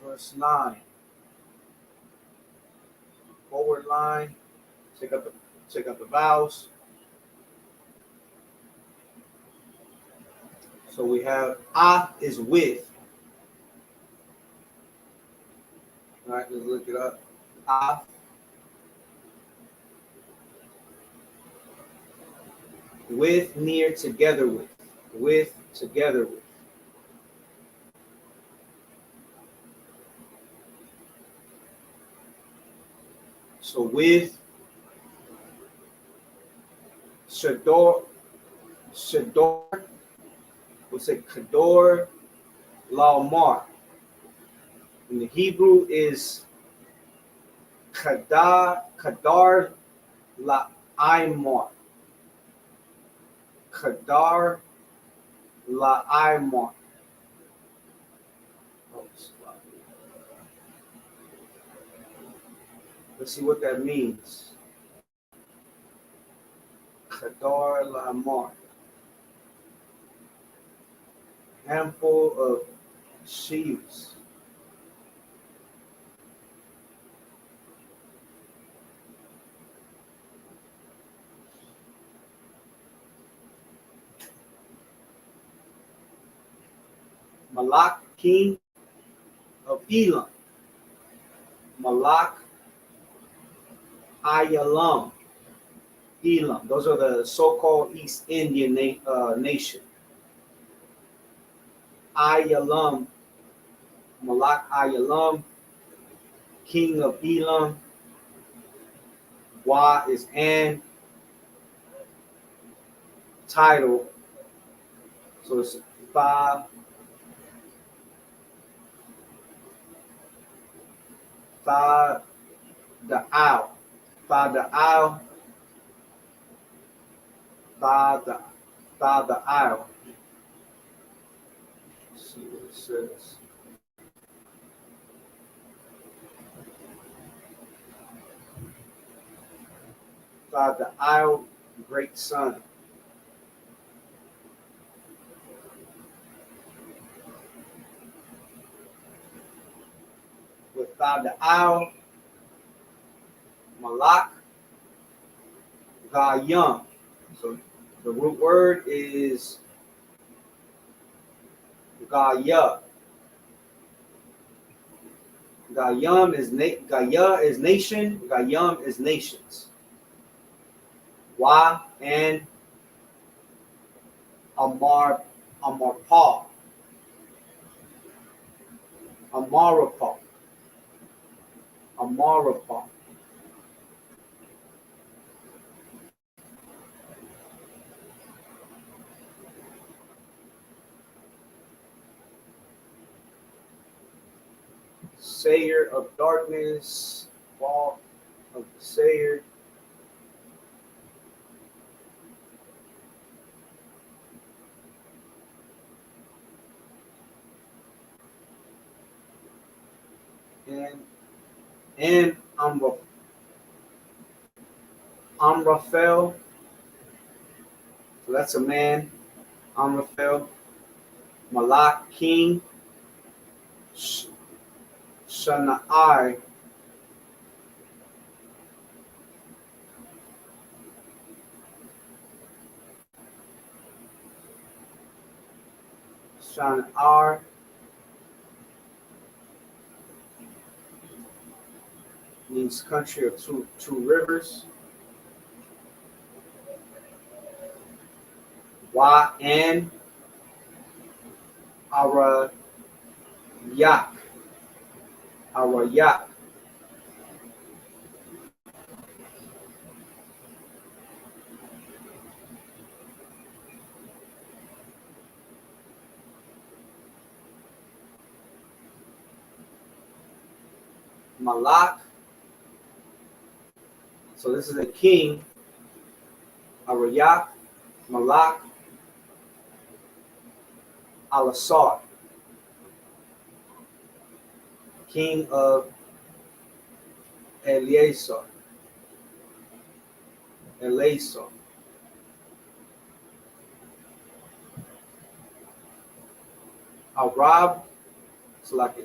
Verse 9. Forward line. Check out the vowels. So we have is with. All right, let's look it up. Av, with, near, together with, together with. So with Shador, we'll say Kador Laomar. In the Hebrew is Kadar La'imar. Kadar La'imar. Let's see what that means. Kadar La'imar. Handful of sheaves. Malak, king of Elam. Malak, Ayalam, Elam. Those are the so-called East Indian nation. Ayalam, Malak Ayalam, king of Elam. Wa is an title. So it's Fa the Owl. Fa the Owl. Fa the Owl. Let's see what it says. Fa the Owl, great son. With Fa the Owl, Malak, Gayam. So the root word is Gaya. Gayam is Gaya is nation. Gayam is nations. Wa and Amarpa. Amarapa. Amarapa. Sayer of darkness, fall of the Sayer. And Amraphel. So that's a man. Amraphel. Malak, king. Shanai. Shan'ar means country of two rivers. Wa and Arayak. Arayak. Malak. So this is a king. Arayak, Malak, Al-Assad, king of Eleazar. Arab, it's like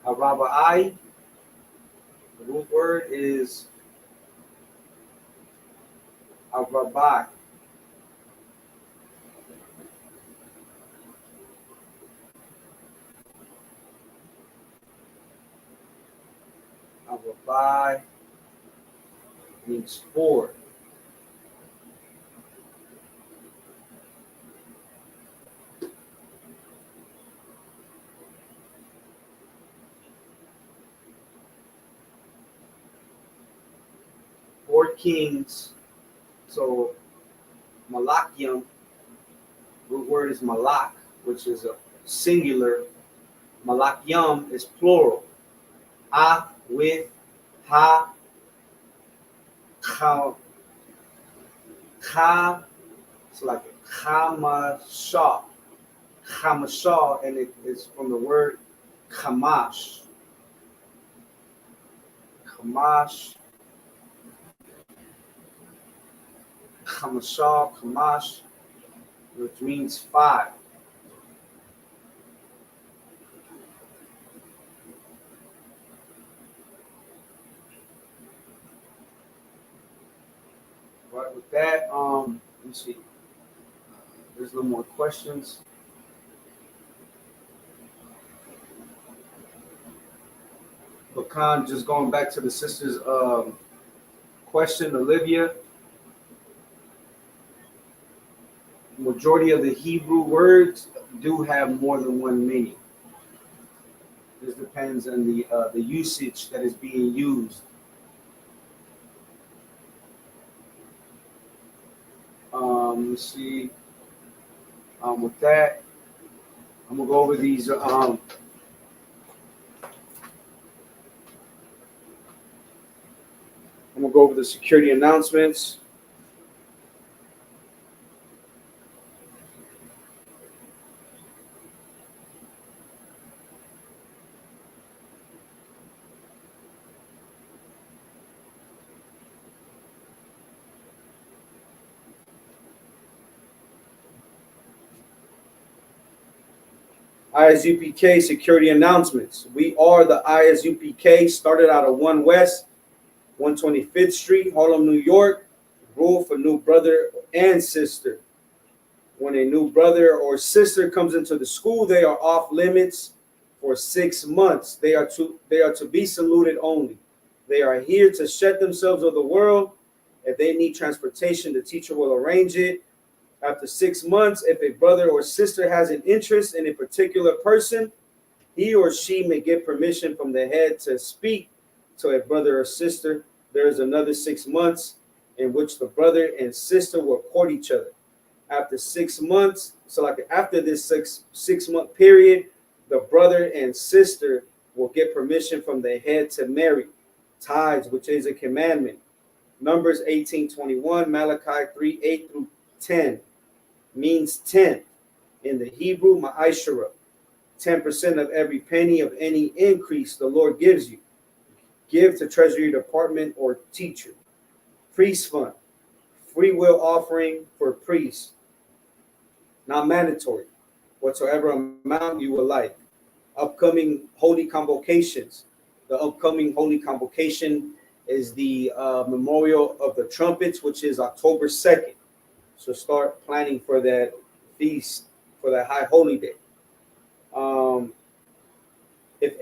Arabai. The root word is Arabai. Rabai means 4. Four kings. So Malachium, root word is malak, which is a singular. Malachium is plural. A with, ha, ka, ka. It's like a kamashah. Kamashah, and it is from the word kamash. Kamash. Kamashah, kamash, which means 5. Right, with that, let me see. There's no more questions. But Khan, just going back to the sister's question, Olivia, majority of the Hebrew words do have more than one meaning. This depends on the usage that is being used. Let's see. With that, I'm gonna go over these. I'm gonna go over the security announcements. ISUPK security announcements. We are the ISUPK, started out of 1 West, 125th Street, Harlem, New York. Rule for new brother and sister. When a new brother or sister comes into the school, they are off limits for 6 months. They are to be saluted only. They are here to shed themselves of the world. If they need transportation, the teacher will arrange it. After 6 months, if a brother or sister has an interest in a particular person, he or she may get permission from the head to speak to a brother or sister. There is another 6 months in which the brother and sister will court each other. After 6 months, so like after this six-month period, the brother and sister will get permission from the head to marry. Tithes, which is a commandment. Numbers 18:21, Malachi 3:8 through 10 means 10. In the Hebrew, ma'ashara, 10% of every penny of any increase the Lord gives you. Give to Treasury Department or teacher. Priest fund, free will offering for priests. Not mandatory, whatsoever amount you would like. Upcoming holy convocations. The upcoming holy convocation is the memorial of the trumpets, which is October 2nd. So start planning for that feast, for that high holy day. If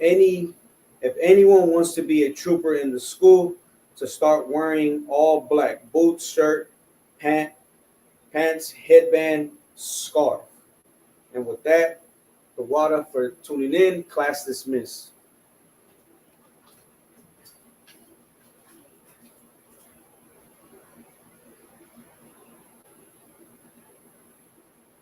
anyone wants to be a trooper in the school, to start wearing all black: boots, shirt, pants, headband, scarf. And with that, the water for tuning in. Class dismissed.